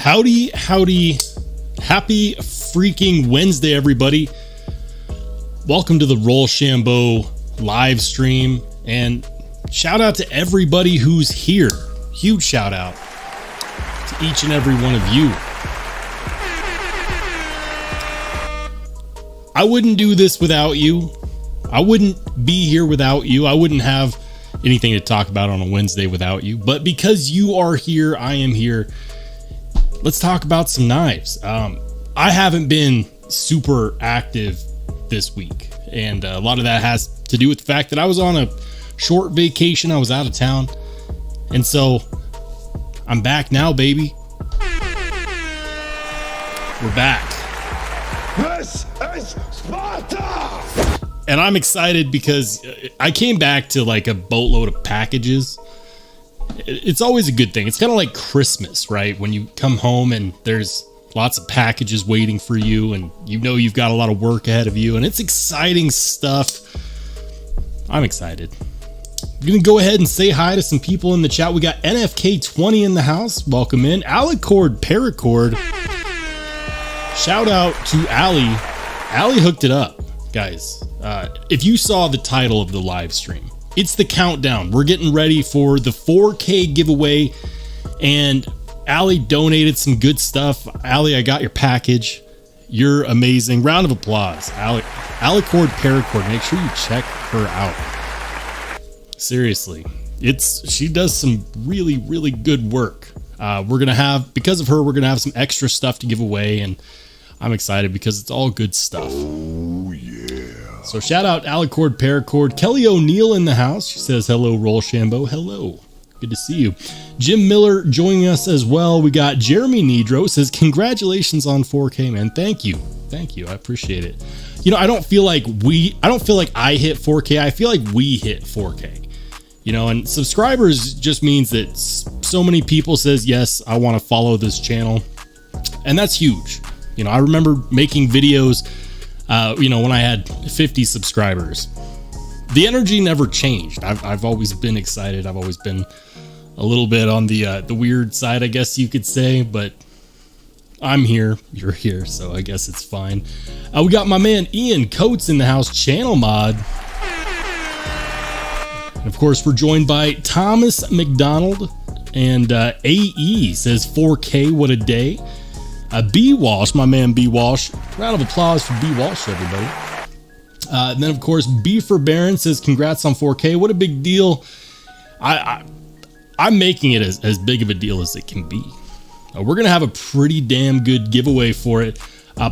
Howdy, howdy. Happy freaking Wednesday, everybody. Welcome to the Rollshambo live stream, and shout out to everybody who's here. Huge shout out to each and every one of you. I wouldn't do this without you. I wouldn't be here without you. I wouldn't have anything to talk about on a Wednesday without you. But because you are here, I am here. Let's talk about some knives. I haven't been super active this week, and a lot of that has to do with the fact that I was on a short vacation. I was out of town, and so I'm back now, baby. We're back. This is Sparta! And I'm excited because I came back to like a boatload of packages. It's always a good thing. It's kind of like Christmas, right? When you come home and there's lots of packages waiting for you, and you know you've got a lot of work ahead of you, and it's exciting stuff. I'm excited. I'm going to go ahead and say hi to some people in the chat. We got NFK20 in the house. Welcome in. Alicord Paracord. Shout out to Ali. Ali hooked it up, guys. If you saw the title of the live stream, it's the countdown. We're getting ready for the 4K giveaway, and Ali donated some good stuff. Ali, I got your package. You're amazing. Round of applause. Alicord Paracord. Make sure you check her out. Seriously, she does some really, really good work. We're gonna have, because of her, we're gonna have some extra stuff to give away, and I'm excited because it's all good stuff. Oh, yeah. So shout out Alicord Paracord. Kelly O'Neill in the house. She says, hello, Rollshambo. Hello. Good to see you. Jim Miller joining us as well. We got Jeremy Nidro says, congratulations on 4K, man. Thank you. Thank you. I appreciate it. You know, I don't feel like I hit 4K. I feel like we hit 4K. You know, and subscribers just means that so many people says, yes, I want to follow this channel. And that's huge. You know, I remember making videos, you know, when I had 50 subscribers. The energy never changed. I've always been excited. I've always been a little bit on the weird side, I guess you could say, but I'm here. You're here, so I guess it's fine. We got my man Ian Coates in the house, channel mod. And of course, we're joined by Thomas McDonald, and AE says 4K, what a day. B Walsh, my man B Walsh. Round of applause for B Walsh, everybody. And then of course B for Baron says congrats on 4K. What a big deal. I'm making it as big of a deal as it can be. We're gonna have a pretty damn good giveaway for it.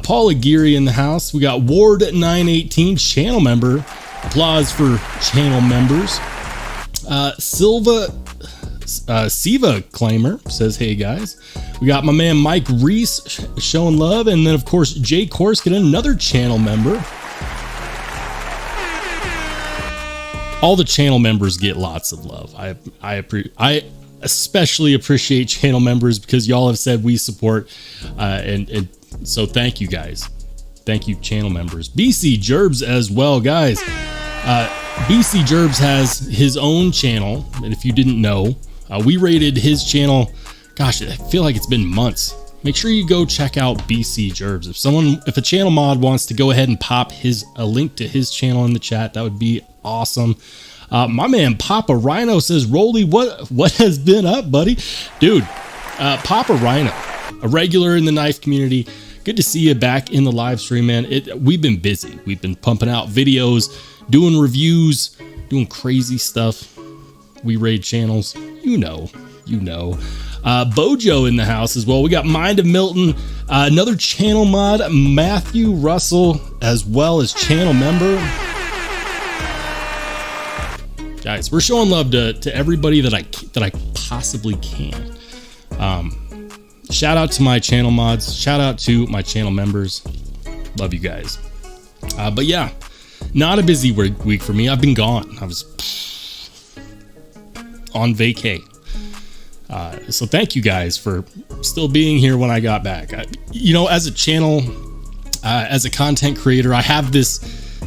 Paul Aguirre in the house. We got Ward 918, channel member. Applause for channel members. Siva Claimer says, hey guys. We got my man Mike Reese showing love, and then of course Jay Korskin, another channel member. All the channel members get lots of love. I especially appreciate channel members because y'all have said we support, and so thank you guys. Thank you, channel members. BC Gerbs as well, guys. BC Gerbs has his own channel, and if you didn't know, we rated his channel. Gosh, I feel like it's been months. Make sure you go check out BC Gerbs. If a channel mod wants to go ahead and pop a link to his channel in the chat, that would be awesome. My man Papa Rhino says, Rolly, what has been up, buddy? Dude, Papa Rhino, a regular in the knife community. Good to see you back in the live stream, man. We've been busy. We've been pumping out videos, doing reviews, doing crazy stuff. We raid channels, you know. Bojo in the house as well. We got Mind of Milton, another channel mod, Matthew Russell, as well as channel member. Guys, we're showing love to everybody that I possibly can. Shout out to my channel mods. Shout out to my channel members. Love you guys. But yeah, not a busy week for me. I've been gone. I was on vacay. So thank you guys for still being here when I got back. You know, as a channel, as a content creator, I have this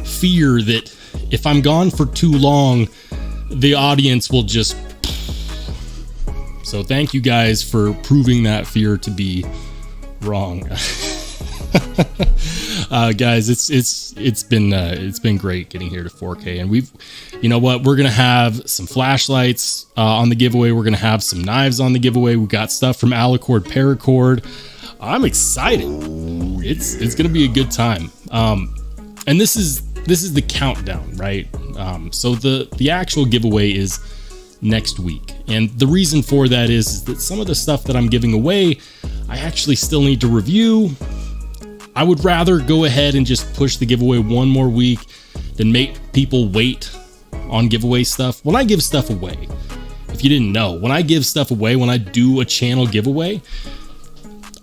fear that if I'm gone for too long, the audience will just So thank you guys for proving that fear to be wrong. Guys, it's been great getting here to 4K, and you know what, we're gonna have some flashlights on the giveaway. We're gonna have some knives on the giveaway. We got stuff from Alicord Paracord. I'm excited. It's gonna be a good time. And this is the countdown, right? So the actual giveaway is next week, and the reason for that is that some of the stuff that I'm giving away I actually still need to review. I would rather go ahead and just push the giveaway one more week than make people wait on giveaway stuff. When I give stuff away, if you didn't know, when I give stuff away, when I do a channel giveaway,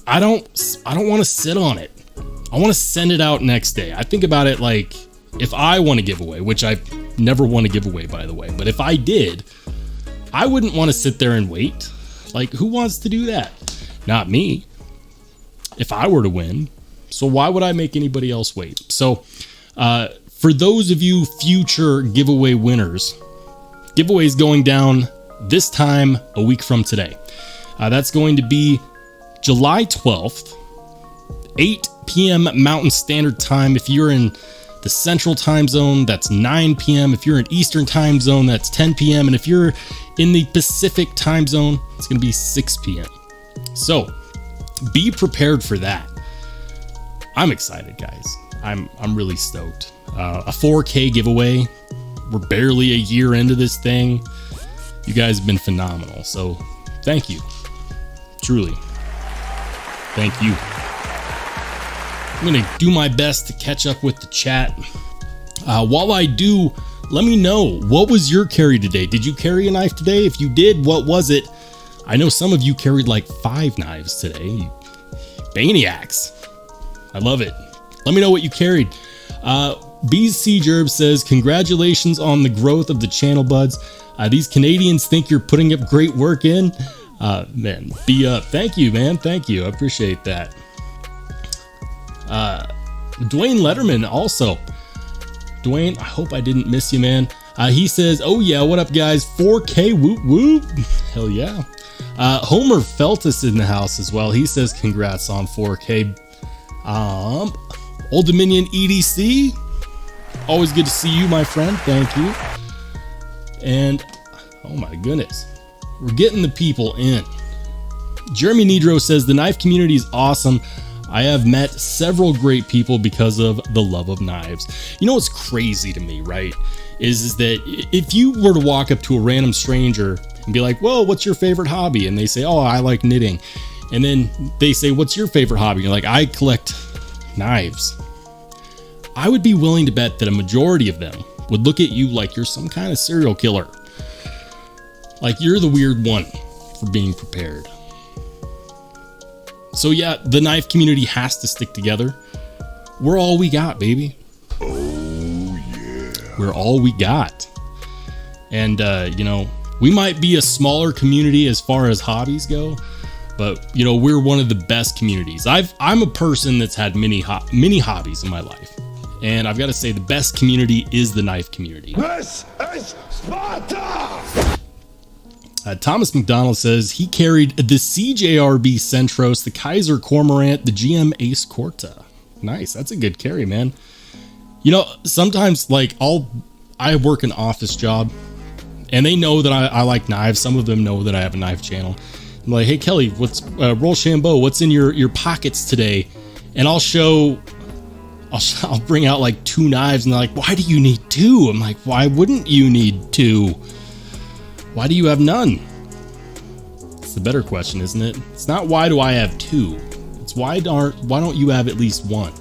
I don't want to sit on it. I want to send it out next day. I think about it like, if I want to give away, which I never want to give away, by the way, but if I did, I wouldn't want to sit there and wait. Like, who wants to do that? Not me. If I were to win. So why would I make anybody else wait? So for those of you future giveaway winners, giveaway is going down this time a week from today. That's going to be July 12th, 8 p.m. Mountain Standard Time. If you're in the Central Time Zone, that's 9 p.m. If you're in Eastern Time Zone, that's 10 p.m. And if you're in the Pacific Time Zone, it's going to be 6 p.m. So be prepared for that. I'm excited, guys. I'm really stoked. A 4K giveaway. We're barely a year into this thing. You guys have been phenomenal. So thank you. Truly. Thank you. I'm going to do my best to catch up with the chat. While I do, let me know, what was your carry today? Did you carry a knife today? If you did, what was it? I know some of you carried like 5 knives today. You maniacs. I love it. Let me know what you carried. BC Jerb says, congratulations on the growth of the channel, buds. These Canadians think you're putting up great work in. Man, be up. Thank you, man. Thank you. I appreciate that. Dwayne Letterman also. Dwayne, I hope I didn't miss you, man. He says, oh yeah, what up, guys? 4K, whoop whoop. Hell yeah. Homer Feltus in the house as well. He says, congrats on 4K. Old Dominion EDC. Always good to see you, my friend. Thank you. And oh my goodness, we're getting the people in. Jeremy Nidro says, the knife community is awesome. I have met several great people because of the love of knives. You know what's crazy to me, right? Is that if you were to walk up to a random stranger and be like, well, what's your favorite hobby? And they say, oh, I like knitting. And then they say, what's your favorite hobby? You're like, I collect knives. I would be willing to bet that a majority of them would look at you like you're some kind of serial killer. Like you're the weird one for being prepared. So yeah, the knife community has to stick together. We're all we got, baby. Oh yeah. We're all we got. And you know, we might be a smaller community as far as hobbies go, but you know, we're one of the best communities. I'm a person that's had many hobbies in my life, and I've got to say the best community is the knife community. This is Sparta! Thomas McDonald says he carried the CJRB Centros, the Kaiser Cormorant, the GM Ace Corta. Nice, that's a good carry, man. You know, sometimes like I work an office job, and they know that I like knives. Some of them know that I have a knife channel. I'm like, hey Kelly, what's Rollshambo? What's in your pockets today? And I'll bring out like 2 knives, and they're like, why do you need 2? I'm like, why wouldn't you need 2? Why do you have none? It's the better question, isn't it? It's not why do I have 2? It's why don't you have at least 1?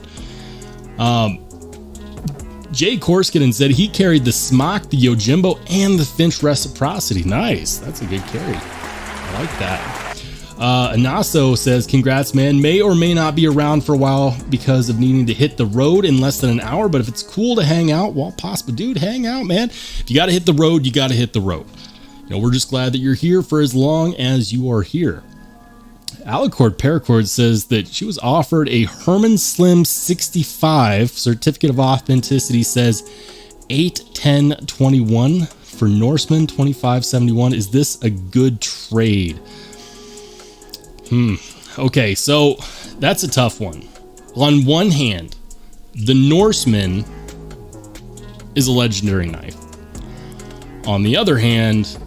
Jay Korskinen said he carried the Smock, the Yojimbo, and the Finch Reciprocity. Nice. That's a good carry. I like that. Anaso says, congrats, man. May or may not be around for a while because of needing to hit the road in less than an hour, but if it's cool to hang out, well, possible, dude, hang out, man. If you got to hit the road, you got to hit the road. You know, we're just glad that you're here for as long as you are here. Alicord Paracord says that she was offered a Herman Slim 65 certificate of authenticity, says 8/10/21 for Norseman 2571. Is this a good trade? Okay, so that's a tough one. On one hand, the Norseman is a legendary knife. On the other hand,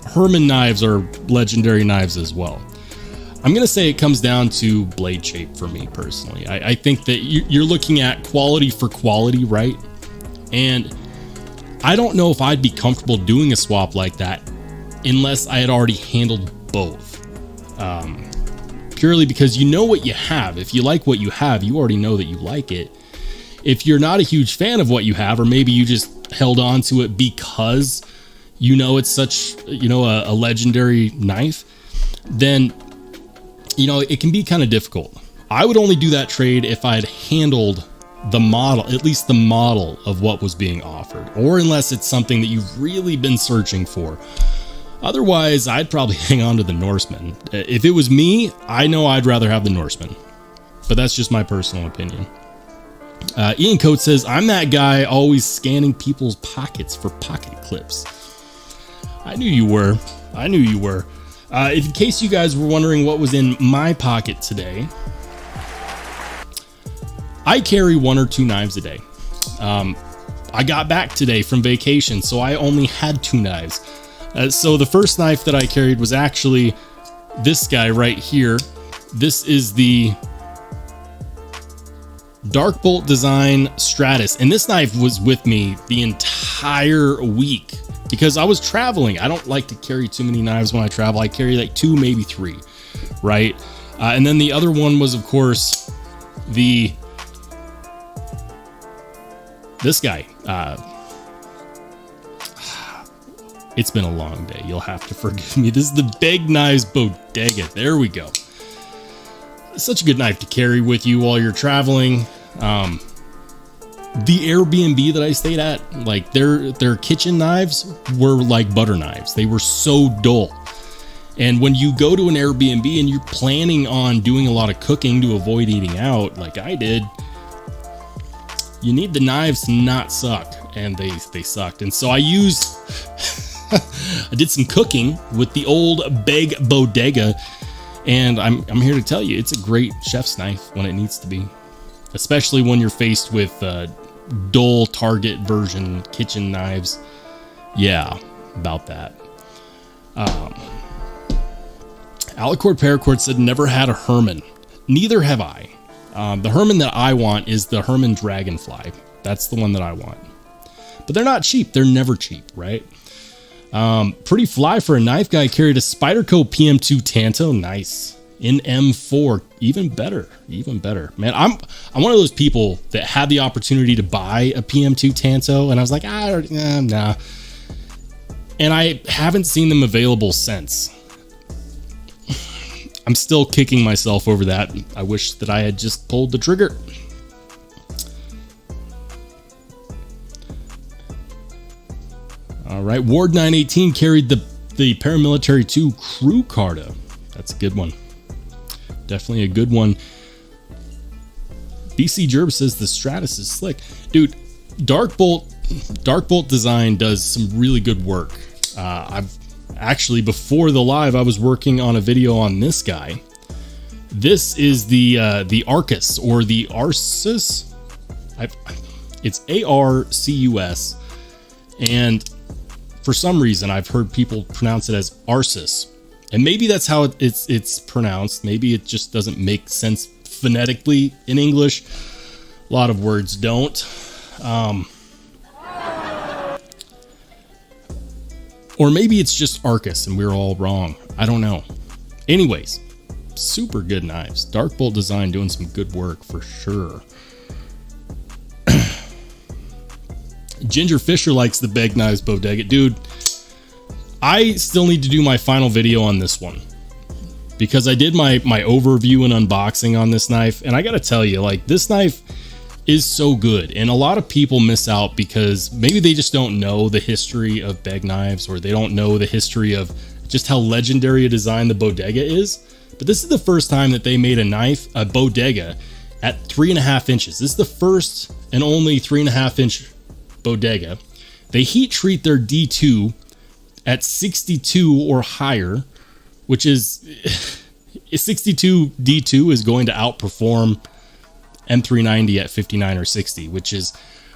Herman knives are legendary knives as well. I'm going to say it comes down to blade shape for me personally. I think that you're looking at quality for quality, right? And I don't know if I'd be comfortable doing a swap like that unless I had already handled both. Purely because you know what you have. If you like what you have, you already know that you like it. If you're not a huge fan of what you have, or maybe you just held on to it because you know it's such, a legendary knife, then, it can be kind of difficult. I would only do that trade if I had handled the model, at least the model of what was being offered, or unless it's something that you've really been searching for. Otherwise, I'd probably hang on to the Norseman. If it was me, I know I'd rather have the Norseman, but that's just my personal opinion. Ian Coates says, I'm that guy always scanning people's pockets for pocket clips. I knew you were. In case you guys were wondering what was in my pocket today, I carry 1 or 2 knives a day. I got back today from vacation, so I only had 2 knives. So the first knife that I carried was actually this guy right here. This is the Dark Bolt Design Stratus, and this knife was with me the entire week because I was traveling. I don't like to carry too many knives when I travel. I carry like 2, maybe 3, right? And then the other one was, of course, this guy. It's been a long day. You'll have to forgive me. This is the Big Knives Bodega. There we go. Such a good knife to carry with you while you're traveling. The Airbnb that I stayed at, like their kitchen knives were like butter knives. They were so dull. And when you go to an Airbnb and you're planning on doing a lot of cooking to avoid eating out, like I did, you need the knives to not suck, and they sucked. And so I used I did some cooking with the old Big Bodega, and I'm here to tell you it's a great chef's knife when it needs to be, especially when you're faced with dull Target version kitchen knives. Yeah, about that. Alicord Paracord said never had a Herman. Neither have I. The Herman that I want is the Herman Dragonfly. That's the one that I want. But they're not cheap. They're never cheap, right? Pretty fly for a knife guy. Carried a Spyderco PM2 Tanto. Nice. In M4. Even better. Man, I'm one of those people that had the opportunity to buy a PM2 Tanto, and I was like, nah. And I haven't seen them available since. I'm still kicking myself over that. I wish that I had just pulled the trigger. All right, Ward 918 carried the Paramilitary 2 Crew Carta. That's a good one. Definitely a good one. BC Gerb says the Stratus is slick. Dude, Dark Bolt Design does some really good work. I've actually, before the live, I was working on a video on this guy. This is the Arcus, or the Arcus. It's Arcus, and for some reason I've heard people pronounce it as Arcus, and maybe that's how it's pronounced. Maybe it just doesn't make sense phonetically in English. A lot of words don't. Or maybe it's just Arcus and we're all wrong. I don't know. Anyways, super good knives. Dark Bolt Design doing some good work for sure. Ginger Fisher likes the Big Knives Bodega. Dude, I still need to do my final video on this one, because I did my overview and unboxing on this knife, and I gotta tell you, like, this knife is so good, and a lot of people miss out because maybe they just don't know the history of Big Knives, or they don't know the history of just how legendary a design the Bodega is. But this is the first time that they made a Bodega at 3.5 inches. This is the first and only 3.5 inch Bodega They heat treat their D2 at 62 or higher, which is 62 D2 is going to outperform M390 at 59 or 60, which is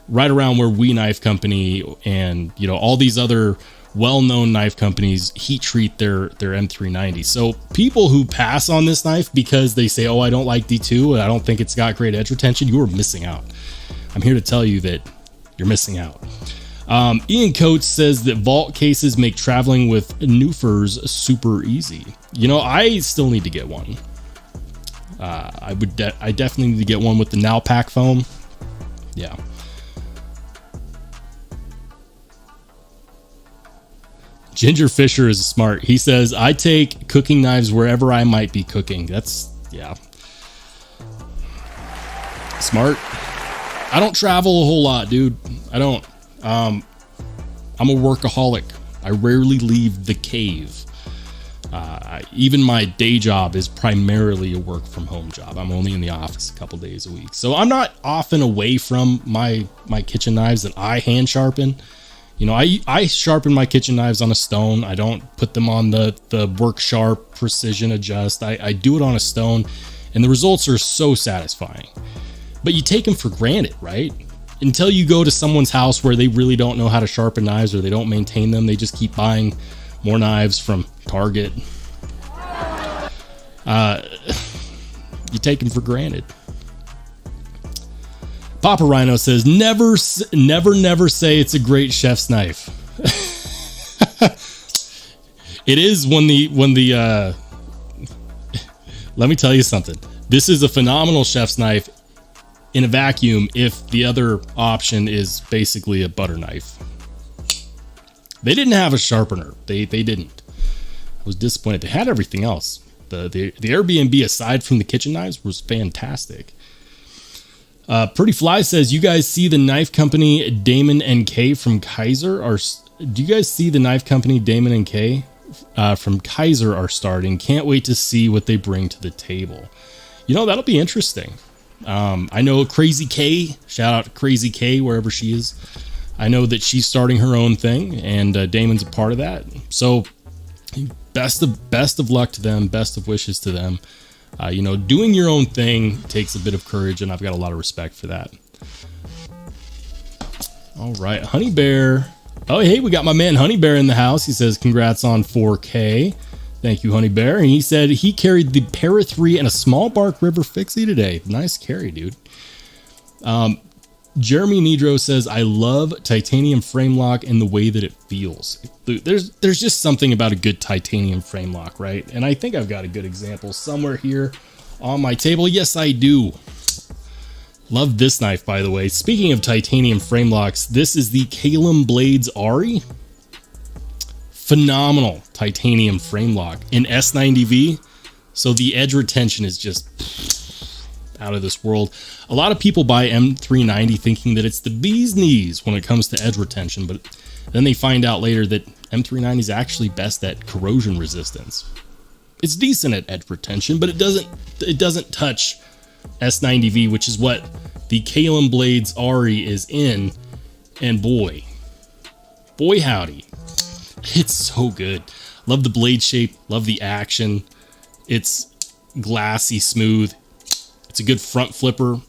right around where We Knife Company and, you know, all these other well-known knife companies heat treat their M390. So people who pass on this knife because they say, oh, I don't like D2 and I don't think it's got great edge retention, you are missing out. I'm here to tell you that you're missing out. Ian Coates says that vault cases make traveling with Newfers super easy. You know, I still need to get one. I definitely need to get one with the Nowpack foam. Yeah. Ginger Fisher is smart. He says, I take cooking knives wherever I might be cooking. That's, yeah. Smart. I don't travel a whole lot, dude. I don't. I'm a workaholic. I rarely leave the cave. Even my day job is primarily a work from home job. I'm only in the office a couple days a week. So I'm not often away from my kitchen knives that I hand sharpen. You know, I sharpen my kitchen knives on a stone. I don't put them on the Work Sharp Precision Adjust. I do it on a stone, and the results are so satisfying. But you take them for granted, right? Until you go to someone's house where they really don't know how to sharpen knives or they don't maintain them. They just keep buying more knives from Target. You take them for granted. Papa Rhino says, never say it's a great chef's knife. It is when the let me tell you something. This is a phenomenal chef's knife in a vacuum if the other option is basically a butter knife. They didn't have a sharpener. They didn't. I was disappointed. They had everything else. The Airbnb, aside from the kitchen knives, was fantastic. Pretty Fly says, you guys see the knife company Damon and K from Kaiser do you guys see the knife company Damon and K from Kaiser are starting? Can't wait to see what they bring to the table. You know, that'll be interesting. I know Crazy K, shout out to Crazy K wherever she is. I know that she's starting her own thing, and Damon's a part of that. So best of luck to them, best of wishes to them. You know, doing your own thing takes a bit of courage, and I've got a lot of respect for that. All right, Honey Bear. Oh, hey, we got my man Honey Bear in the house. He says, congrats on 4K. Thank you, Honey Bear. And he said he carried the Para 3 and a small bark river fixie today. Nice carry, dude. Jeremy Nidro says, I love titanium frame lock and the way that it feels. There's just something about a good titanium frame lock, right? And I think I've got a good example somewhere here on my table. Yes, I do. Love this knife, by the way. Speaking of titanium frame locks, this is the Kalem Blades Ari. Phenomenal titanium frame lock in S90V. So the edge retention is just out of this world. A lot of people buy M390 thinking that it's the bee's knees when it comes to edge retention, but then they find out later that M390 is actually best at corrosion resistance. It's decent at edge retention, but it doesn't touch S90V, which is what the Kalem Blades Ari is in. And boy howdy, it's so good. Love the blade shape, love the action. It's glassy smooth. It's a good front flipper.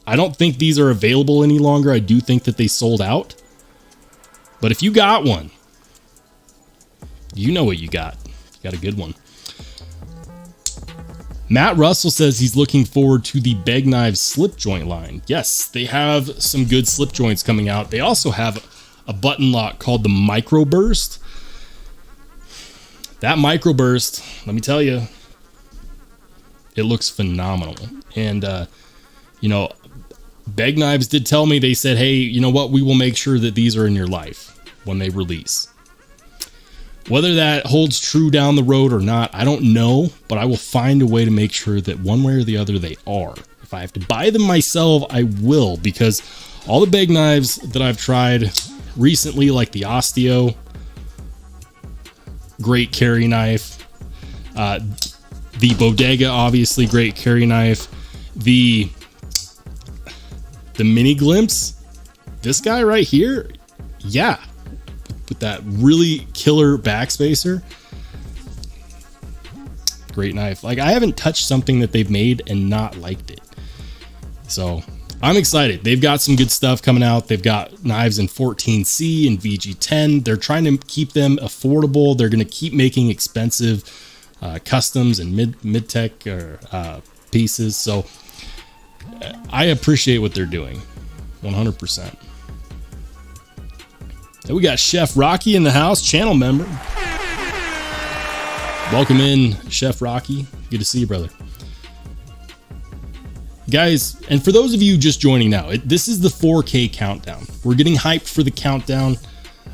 I don't think these are available any longer. I do think that they sold out. But if you got one, you know what you got. You got a good one. Matt Russell says he's looking forward to the Beg Knives slip joint line. Yes, they have some good slip joints coming out. They also have a button lock called the Microburst. That Microburst, let me tell you, it looks phenomenal. And, you know, Beg Knives did tell me, they said, hey, you know what? We will make sure that these are in your life when they release. Whether that holds true down the road or not, I don't know, but I will find a way to make sure that one way or the other they are. If I have to buy them myself, I will, because all the Beg Knives that I've tried recently, like the Osteo, great carry knife, the Bodega, obviously great carry knife, the Mini Glimpse, this guy right here, yeah, with that really killer backspacer. Great knife. Like, I haven't touched something that they've made and not liked it. So I'm excited. They've got some good stuff coming out. They've got knives in 14C and VG10. They're trying to keep them affordable. They're going to keep making expensive customs and mid-tech pieces. So I appreciate what they're doing 100%. And we got Chef Rocky in the house, channel member. Welcome in, Chef Rocky. Good to see you, brother. Guys, and for those of you just joining now, this is the 4K countdown. We're getting hyped for the countdown.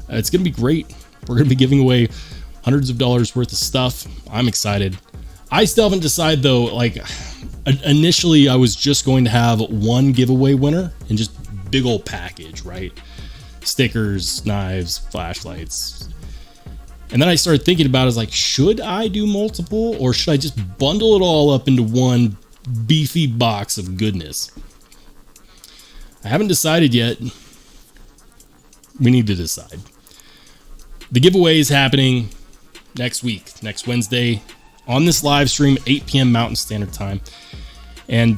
It's going to be great. We're going to be giving away hundreds of dollars worth of stuff. I'm excited. I still haven't decided, though. Like, initially, I was just going to have one giveaway winner and just big old package, right? Stickers, knives, flashlights. And then I started thinking about it, I was like, should I do multiple, or should I just bundle it all up into one beefy box of goodness? I haven't decided yet. We need to decide. The giveaway is happening next week, next Wednesday, on this live stream, 8 p.m. Mountain Standard Time. And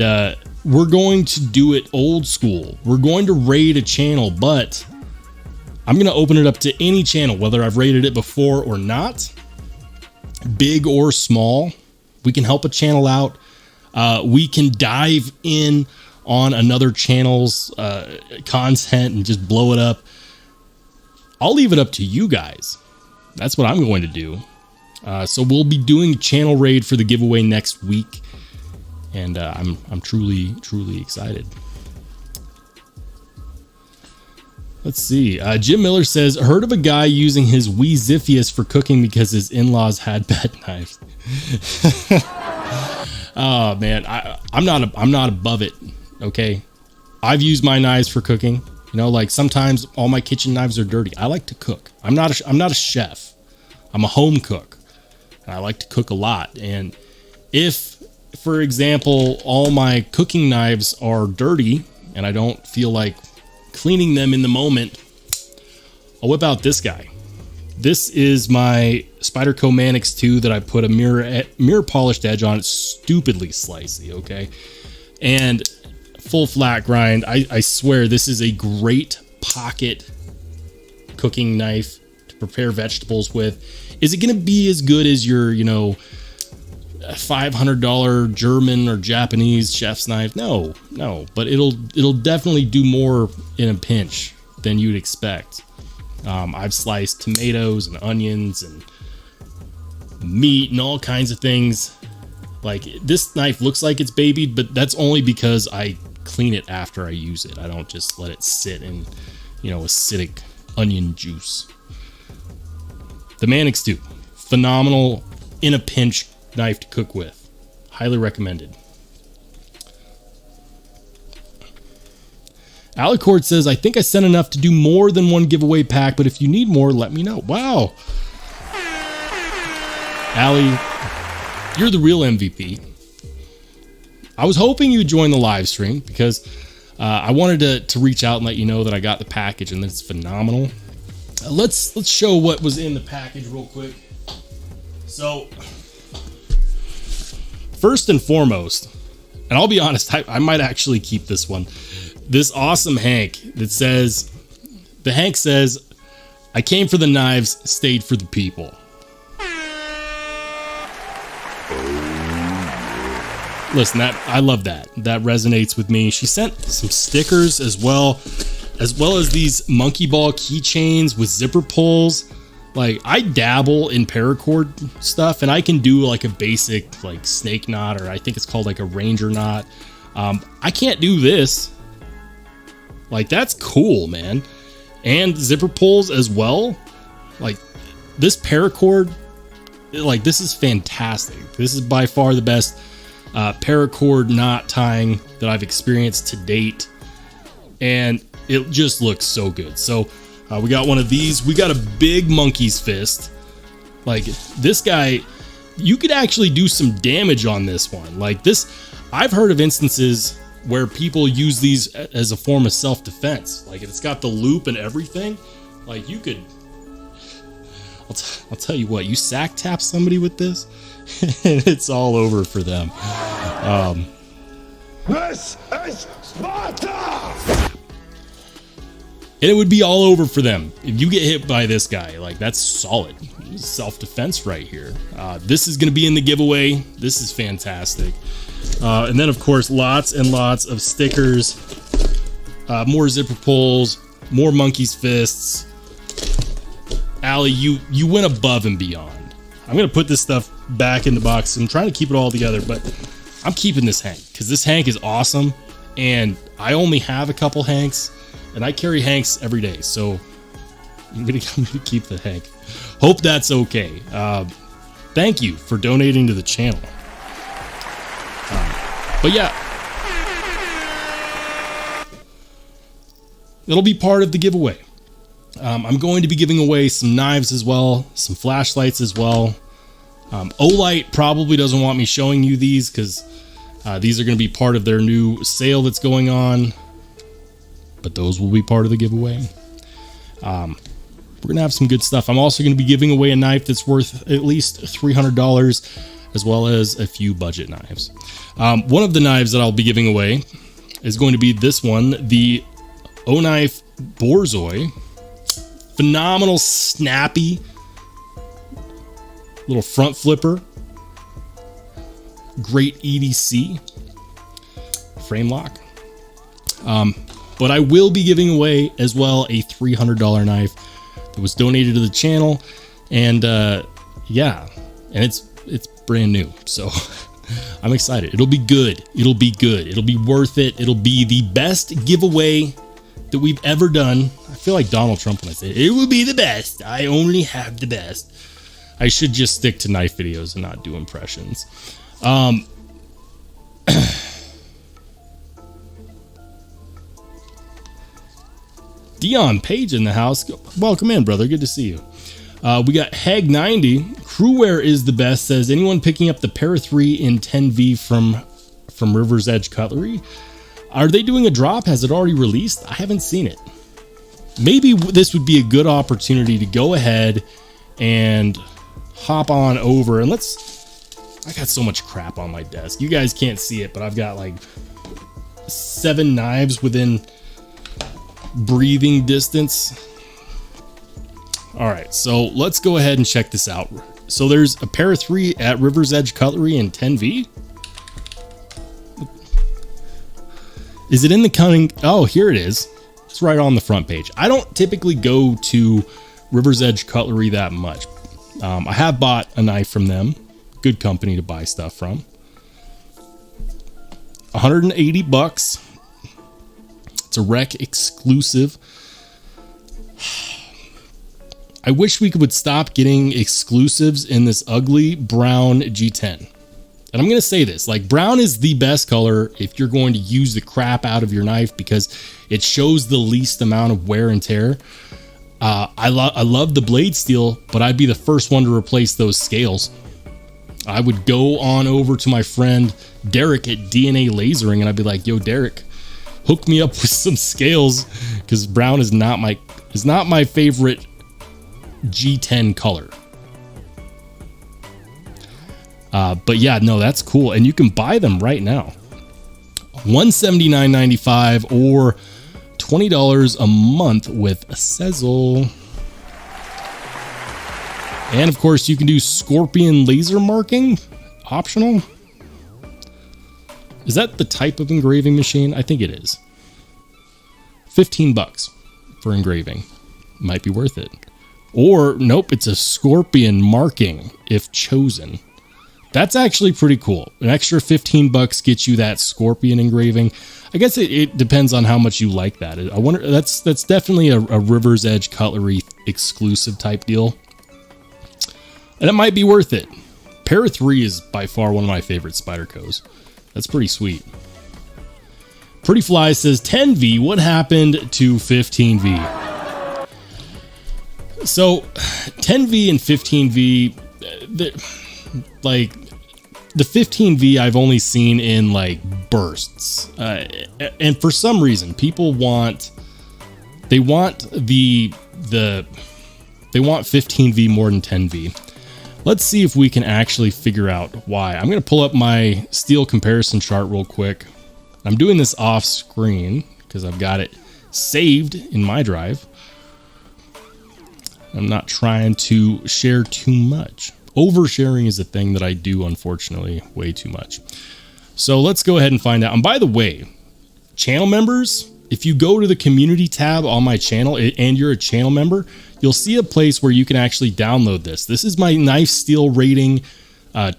we're going to do it old school. We're going to raid a channel, but I'm going to open it up to any channel, whether I've rated it before or not, big or small. We can help a channel out. We can dive in on another channel's content and just blow it up. I'll leave it up to you guys. That's what I'm going to do. So we'll be doing channel raid for the giveaway next week, and I'm truly excited. Let's see. Jim Miller says, heard of a guy using his Wee Ziphius for cooking because his in-laws had bad knives. Oh man, I'm not above it. Okay, I've used my knives for cooking. You know, like sometimes all my kitchen knives are dirty. I like to cook. I'm not a chef. I'm a home cook. And I like to cook a lot. And if, for example, all my cooking knives are dirty and I don't feel like cleaning them in the moment, I'll whip out this guy. This is my Spyderco Manix 2 that I put a mirror polished edge on. It's stupidly slicey, okay? And full flat grind. I swear this is a great pocket cooking knife to prepare vegetables with. Is it going to be as good as your, you know, $500 German or Japanese chef's knife? No, but it'll definitely do more in a pinch than you'd expect. I've sliced tomatoes and onions and meat and all kinds of things. Like, this knife looks like it's babied, but that's only because I clean it after I use it. I don't just let it sit in, you know, acidic onion juice. The Manix 2, phenomenal in a pinch knife to cook with. Highly recommended. Alicord says, I think I sent enough to do more than one giveaway pack, but if you need more, let me know. Wow. Allie, you're the real MVP. I was hoping you'd join the live stream because I wanted to reach out and let you know that I got the package and that it's phenomenal. Let's show what was in the package real quick. So, first and foremost, and I'll be honest, I might actually keep this one. This awesome Hank that says, the Hank says, I came for the knives, stayed for the people. Listen, I love that. That resonates with me. She sent some stickers as well as these monkey ball keychains with zipper pulls. Like, I dabble in paracord stuff, and I can do like a basic like snake knot, or I think it's called like a ranger knot. I can't do this. Like, that's cool, man. And zipper pulls as well. Like, this paracord, like, this is fantastic. This is by far the best paracord knot tying that I've experienced to date, and it just looks so good. So we got one of these. We got a big monkey's fist. Like, this guy, you could actually do some damage on this one. Like, this, I've heard of instances where people use these as a form of self-defense. Like, it's got the loop and everything. Like, you could, I'll tell you what, you sack tap somebody with this and it's all over for them. This is Sparta! And it would be all over for them if you get hit by this guy. Like, that's solid self-defense right here. This is going to be in the giveaway. This is fantastic. And then, of course, lots and lots of stickers, more zipper pulls, more monkey's fists. Allie, you went above and beyond. I'm going to put this stuff back in the box. I'm trying to keep it all together, but I'm keeping this Hank because this Hank is awesome. And I only have a couple Hanks, and I carry Hanks every day. So I'm going to keep the Hank. Hope that's okay. Thank you for donating to the channel. But yeah, it'll be part of the giveaway. I'm going to be giving away some knives as well, some flashlights as well. Olight probably doesn't want me showing you these because these are going to be part of their new sale that's going on. But those will be part of the giveaway. We're going to have some good stuff. I'm also going to be giving away a knife that's worth at least $300, as well as a few budget knives. One of the knives that I'll be giving away is going to be this one, the O-Knife Borzoi. Phenomenal, snappy little front flipper. Great EDC frame lock. But I will be giving away as well a $300 knife that was donated to the channel, and yeah, and it's brand new, so I'm excited. It'll be good. It'll be good. It'll be worth it. It'll be the best giveaway that we've ever done. I feel like Donald Trump when I say it will be the best. I only have the best. I should just stick to knife videos and not do impressions. Dion Page in the house. Welcome in, brother. Good to see you. We got Hag90. Crewwear is the best. Says, anyone picking up the Para 3 in 10V from River's Edge Cutlery? Are they doing a drop? Has it already released? I haven't seen it. Maybe this would be a good opportunity to go ahead and hop on over and I got so much crap on my desk. You guys can't see it, but I've got like 7 knives within breathing distance. All right, so let's go ahead and check this out. So there's a Para 3 at River's Edge Cutlery in 10V. Is it in the coming? Oh, here it is. It's right on the front page. I don't typically go to River's Edge Cutlery that much. I have bought a knife from them. Good company to buy stuff from. 180 bucks. It's a Rec exclusive. I wish we would stop getting exclusives in this ugly brown G10. And I'm going to say this, like, brown is the best color if you're going to use the crap out of your knife because it shows the least amount of wear and tear. I love the blade steel, but I'd be the first one to replace those scales. I would go on over to my friend Derek at DNA Lasering and I'd be like, yo, Derek, hook me up with some scales because brown is not my favorite G10 color. But yeah, no, that's cool. And you can buy them right now. $179.95 or $20 a month with a Sezzle. And of course, you can do Scorpion laser marking, optional. Is that the type of engraving machine? I think it is. 15 bucks for engraving. Might be worth it. Or nope, it's a Scorpion marking if chosen. That's actually pretty cool. An extra 15 bucks gets you that Scorpion engraving. I guess it depends on how much you like that. I wonder, that's definitely a River's Edge Cutlery exclusive type deal. And it might be worth it. Para 3 is by far one of my favorite Spydercos. That's pretty sweet. Pretty Fly says 10V, what happened to 15V? So 10V and 15V, like the 15V I've only seen in like bursts. And for some reason, people want 15V more than 10V. Let's see if we can actually figure out why. I'm going to pull up my steel comparison chart real quick. I'm doing this off screen because I've got it saved in my drive. I'm not trying to share too much. Oversharing is a thing that I do, unfortunately, way too much. So let's go ahead and find out. And by the way, channel members, if you go to the community tab on my channel and you're a channel member, you'll see a place where you can actually download this. This is my knife steel rating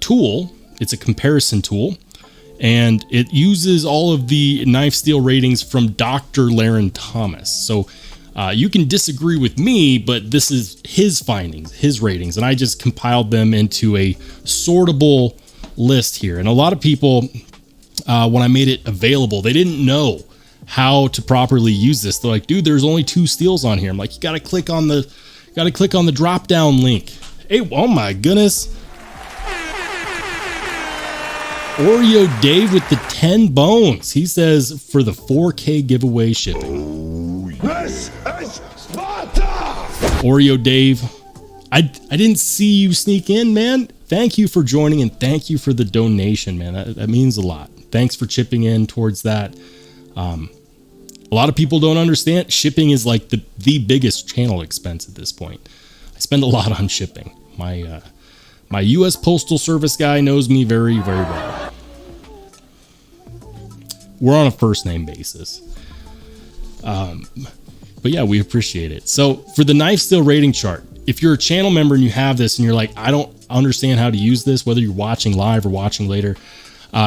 tool. It's a comparison tool, and it uses all of the knife steel ratings from Dr. Laren Thomas. So you can disagree with me, but this is his findings, his ratings, and I just compiled them into a sortable list here. And a lot of people, when I made it available, they didn't know how to properly use this. They're like, dude, there's only 2 steels on here. I'm like, you gotta click on the drop down link. Hey, oh my goodness. Oreo Dave with the 10 bones. He says for the 4K giveaway shipping. This is Sparta! Oreo Dave, I didn't see you sneak in, man. Thank you for joining, and thank you for the donation, man. That means a lot. Thanks for chipping in towards that. A lot of people don't understand shipping is like the biggest channel expense at this point. I spend a lot on shipping. My US Postal Service guy knows me very, very well. We're on a first name basis. But yeah, we appreciate it. So for the knife steel rating chart, if you're a channel member and you have this and you're like, I don't understand how to use this, whether you're watching live or watching later,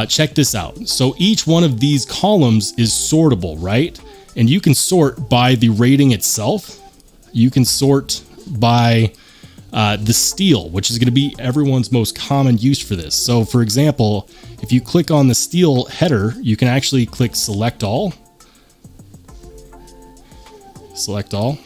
check this out. So each one of these columns is sortable, right? And you can sort by the rating itself. You can sort by the steel, which is going to be everyone's most common use for this. So for example, if you click on the steel header, you can actually click select all. Select all.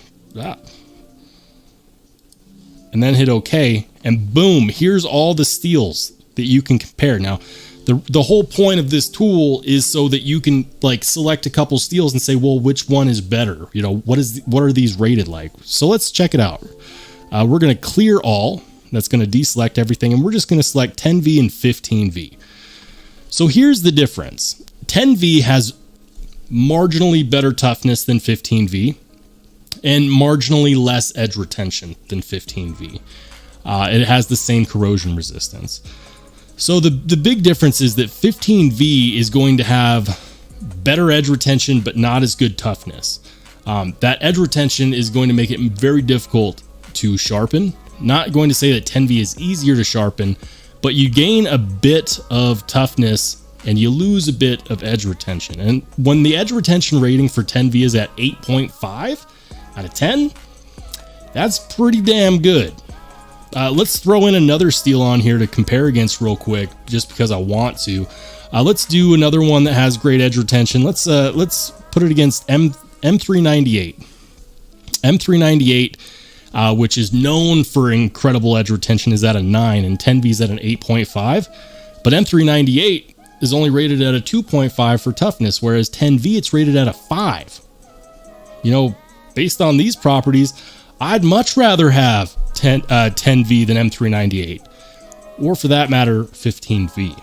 And then hit OK. And boom, here's all the steels that you can compare. Now, the whole point of this tool is so that you can like select a couple steels and say, well, which one is better? You know, what are these rated like? So let's check it out. We're going to clear all. That's going to deselect everything. And we're just going to select 10V and 15V. So here's the difference. 10V has marginally better toughness than 15V and marginally less edge retention than 15V. It has the same corrosion resistance. So the big difference is that 15V is going to have better edge retention, but not as good toughness. That edge retention is going to make it very difficult to sharpen. Not going to say that 10V is easier to sharpen, but you gain a bit of toughness and you lose a bit of edge retention. And when the edge retention rating for 10V is at 8.5 out of 10, that's pretty damn good. Let's throw in another steel on here to compare against real quick, just because I want to. Let's do another one that has great edge retention. Let's put it against M398. M398, which is known for incredible edge retention, is at a 9, and 10V is at an 8.5. But M398 is only rated at a 2.5 for toughness, whereas 10V it's rated at a 5. You know, based on these properties, I'd much rather have 10V than M398, or for that matter, 15V.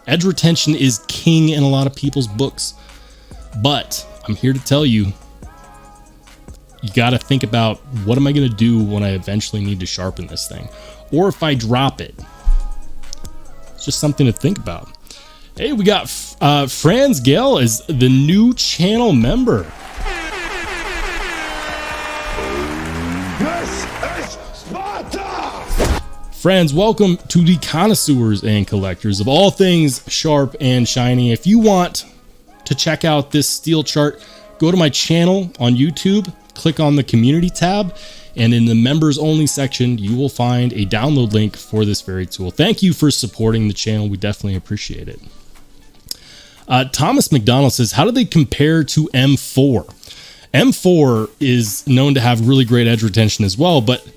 Edge retention is king in a lot of people's books, but I'm here to tell you, you got to think about, what am I going to do when I eventually need to sharpen this thing? Or if I drop it? It's just something to think about. Hey, we got Franz Gale as the new channel member. Friends, welcome to the connoisseurs and collectors of all things sharp and shiny. If you want to check out this steel chart, go to my channel on YouTube, click on the community tab, and in the members only section, you will find a download link for this very tool. Thank you for supporting the channel. We definitely appreciate it. Thomas McDonald says, how do they compare to M4? M4 is known to have really great edge retention as well, but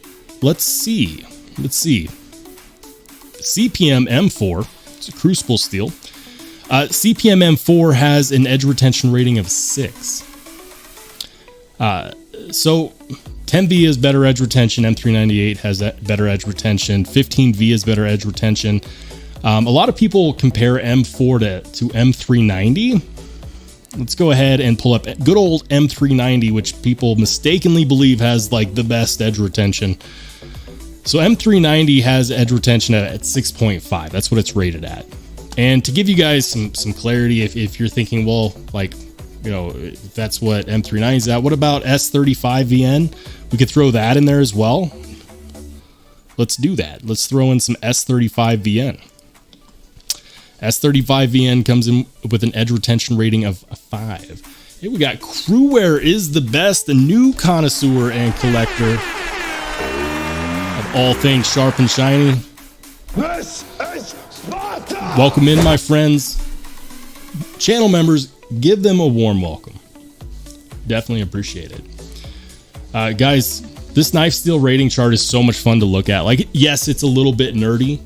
let's see. CPM M4, it's a crucible steel. CPM M4 has an edge retention rating of 6. So 10V is better edge retention. M398 has better edge retention. 15V is better edge retention. A lot of people compare M4 to M390. Let's go ahead and pull up good old M390, which people mistakenly believe has like the best edge retention. So M390 has edge retention at 6.5. That's what it's rated at. And to give you guys some clarity, if you're thinking, well, like, you know, if that's what M390 is at, what about S35VN? We could throw that in there as well. Let's do that. Let's throw in some S35VN. S35VN comes in with an edge retention rating of 5. Hey, we got Crewware is the best, a new connoisseur and collector of all things sharp and shiny. This is Sparta! Welcome in, my friends. Channel members, give them a warm welcome. Definitely appreciate it. Guys, this knife steel rating chart is so much fun to look at. Like, yes, it's a little bit nerdy,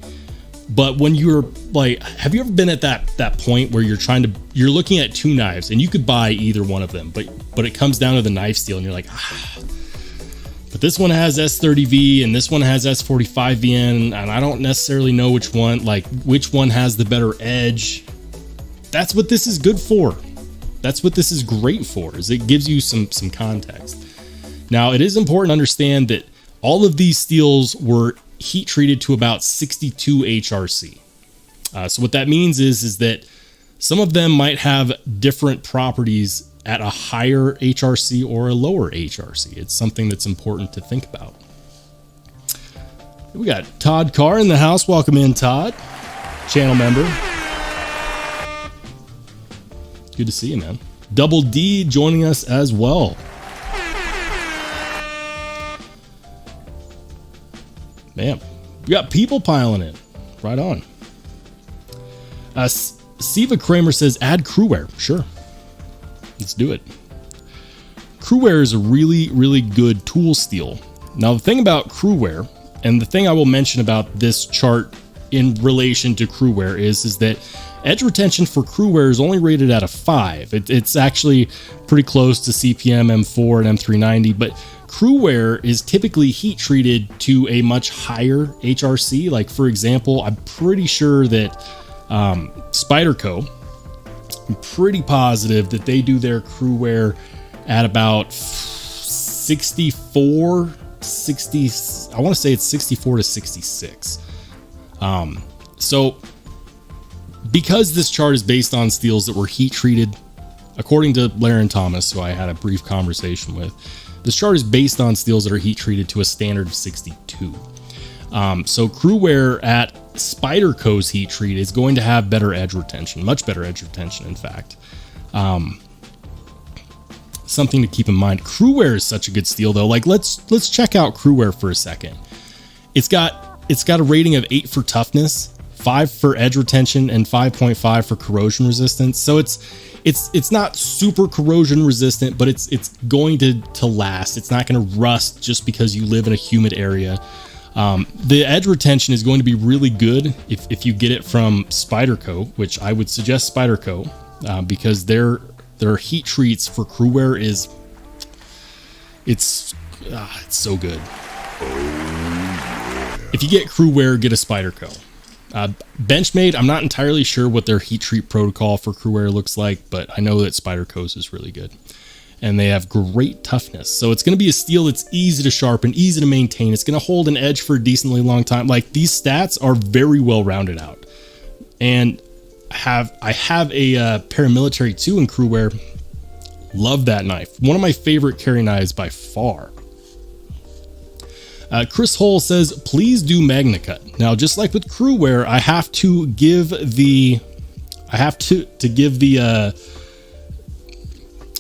but when you're like, have you ever been at that point where you're looking at two knives and you could buy either one of them, but it comes down to the knife steel and you're like, but this one has S30V and this one has S45VN, and I don't necessarily know which one has the better edge. That's what this is good for. That's what this is great for, is it gives you some context. Now, it is important to understand that all of these steels were heat treated to about 62 HRC. So what that means is that some of them might have different properties at a higher HRC or a lower HRC. It's something that's important to think about. We got Todd Carr in the house. Welcome in, Todd. Channel member. Good to see you, man. Double D joining us as well. Man, we got people piling in. Right on. Siva Kramer says, add Crewware. Sure. Let's do it. Crewware is a really, really good tool steel. Now, the thing about Crewware, and the thing I will mention about this chart in relation to Crewware is that edge retention for Crewware is only rated at a 5. It's actually pretty close to CPM M4 and M390, but Crewware is typically heat treated to a much higher HRC. Like, for example, I'm pretty sure that Spyderco, I'm pretty positive that they do their Crewware at about 64, 60, I want to say it's 64 to 66. So because this chart is based on steels that were heat treated, according to Laren Thomas, who I had a brief conversation with, this chart is based on steels that are heat treated to a standard of 62. So Crewware at Spyderco's heat treat is going to have better edge retention, much better edge retention, in fact. Something to keep in mind. Crewware is such a good steel, though. Like, let's check out Crewware for a second. It's got a rating of 8 for toughness, 5 for edge retention, and 5.5 for corrosion resistance. So it's not super corrosion resistant, but it's going to last. It's not going to rust just because you live in a humid area. The edge retention is going to be really good if you get it from Spyderco, which I would suggest Spyderco, because their heat treats for Crewware it's so good. If you get Crewware, get a Spyderco. Benchmade, I'm not entirely sure what their heat treat protocol for Crewware looks like, but I know that Spyderco's is really good. And they have great toughness. So it's going to be a steel that's easy to sharpen, easy to maintain. It's going to hold an edge for a decently long time. Like, these stats are very well rounded out. And I have a paramilitary 2 in Crewware. Love that knife. One of my favorite carry knives by far. Chris Hull says, please do MagnaCut. Now, just like with Crewware, I have to give the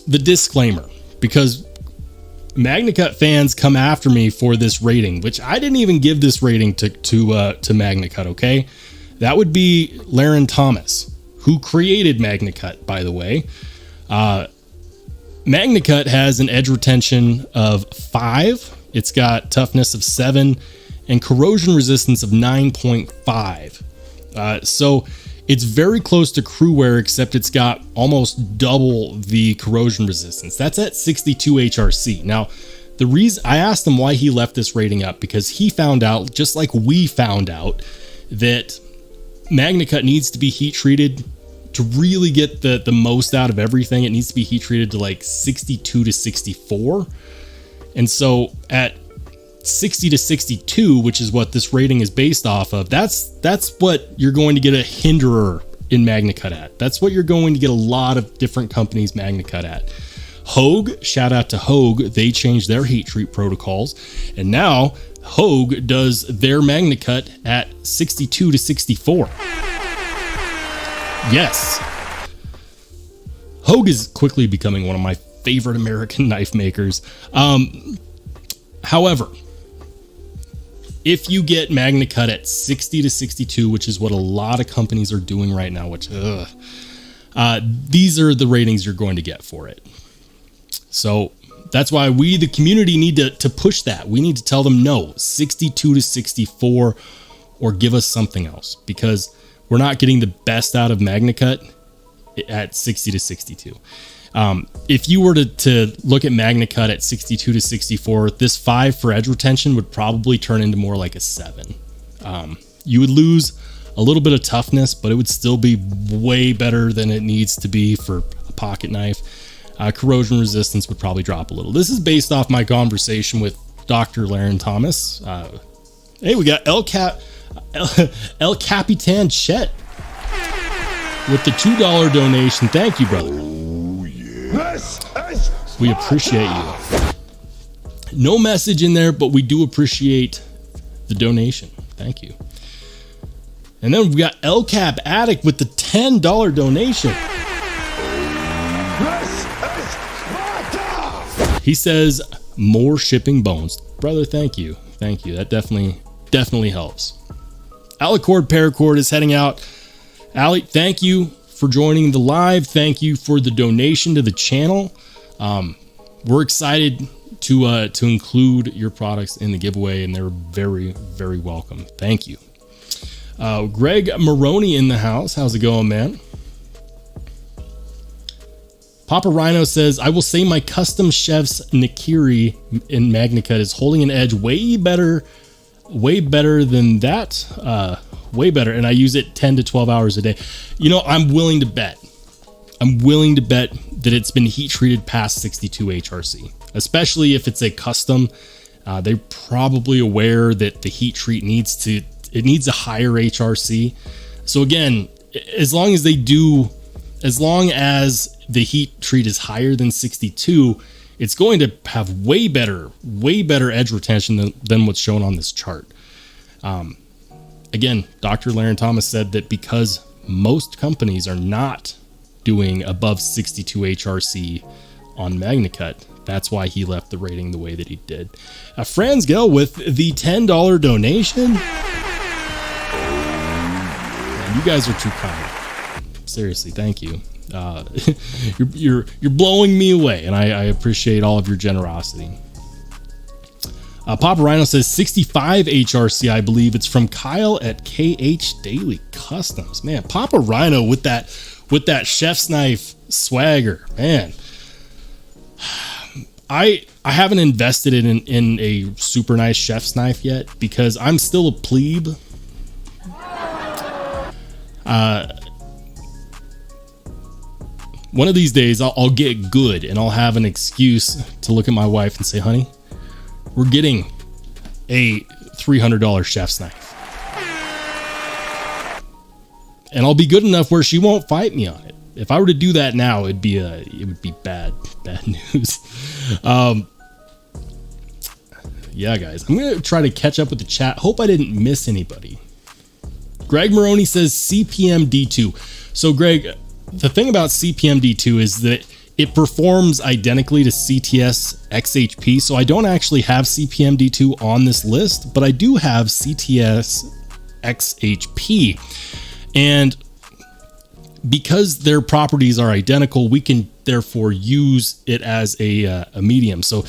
disclaimer, because MagnaCut fans come after me for this rating, which I didn't even give this rating to MagnaCut. Okay, that would be Laren Thomas, who created MagnaCut, by the way. MagnaCut has an edge retention of 5. It's got toughness of 7 and corrosion resistance of 9.5. So It's very close to Crewware, except it's got almost double the corrosion resistance. That's at 62 HRC. Now, the reason I asked him why he left this rating up, because he found out, just like we found out, that MagnaCut needs to be heat treated to really get the most out of everything. It needs to be heat treated to like 62 to 64. And so at 60 to 62, which is what this rating is based off of, that's what you're going to get a hinderer in MagnaCut at. That's what you're going to get a lot of different companies MagnaCut at. Hogue, shout out to Hogue, they changed their heat treat protocols, and now Hogue does their MagnaCut at 62 to 64. Yes. Hogue is quickly becoming one of my favorite American knife makers. However, if you get MagnaCut at 60 to 62, which is what a lot of companies are doing right now, which these are the ratings you're going to get for it. So that's why we, the community, need to push that. We need to tell them no, 62 to 64, or give us something else, because we're not getting the best out of MagnaCut at 60 to 62. If you were to look at MagnaCut at 62 to 64, this 5 for edge retention would probably turn into more like a 7. You would lose a little bit of toughness, but it would still be way better than it needs to be for a pocket knife. Corrosion resistance would probably drop a little. This is based off my conversation with Dr. Laren Thomas. Hey, we got El Capitan Chet with the $2 donation. Thank you, brother. We appreciate you. No message in there, but we do appreciate the donation. Thank you. And then we got El Cap Addict with the $10 donation. He says, more shipping bones. Brother, thank you. Thank you. That definitely helps. Alicord Paracord is heading out. Ali, thank you for joining the live. Thank you for the donation to the channel. We're excited to include your products in the giveaway, and they're very, very welcome. Thank you. Greg Maroney in the house. How's it going, man? Papa Rhino says, I will say my custom chef's Nikiri in MagnaCut is holding an edge way better than that. Way better. And I use it 10 to 12 hours a day. You know, I'm willing to bet that it's been heat treated past 62 HRC, especially if it's a custom. They're probably aware that the heat treat needs a higher HRC. So again, as long as the heat treat is higher than 62, it's going to have way better edge retention than what's shown on this chart. Again, Dr. Laren Thomas said that because most companies are not doing above 62 HRC on MagnaCut, that's why he left the rating the way that he did. Franz Gell with the $10 donation. Man, you guys are too kind. Seriously, thank you. You're blowing me away, and I appreciate all of your generosity. Papa Rhino says 65 HRC. I believe it's from Kyle at KH Daily Customs. Man, Papa Rhino with that chef's knife swagger, man. I haven't invested in a super nice chef's knife yet because I'm still a plebe. One of these days I'll get good and I'll have an excuse to look at my wife and say, honey, we're getting a $300 chef's knife. And I'll be good enough where she won't fight me on it. If I were to do that now, it would be bad news. Yeah, guys, I'm going to try to catch up with the chat. Hope I didn't miss anybody. Greg Maroney says CPM D2. So Greg, the thing about CPM D2 is that it performs identically to CTS XHP. So I don't actually have CPM D2 on this list, but I do have CTS XHP. And because their properties are identical, we can therefore use it as a medium. So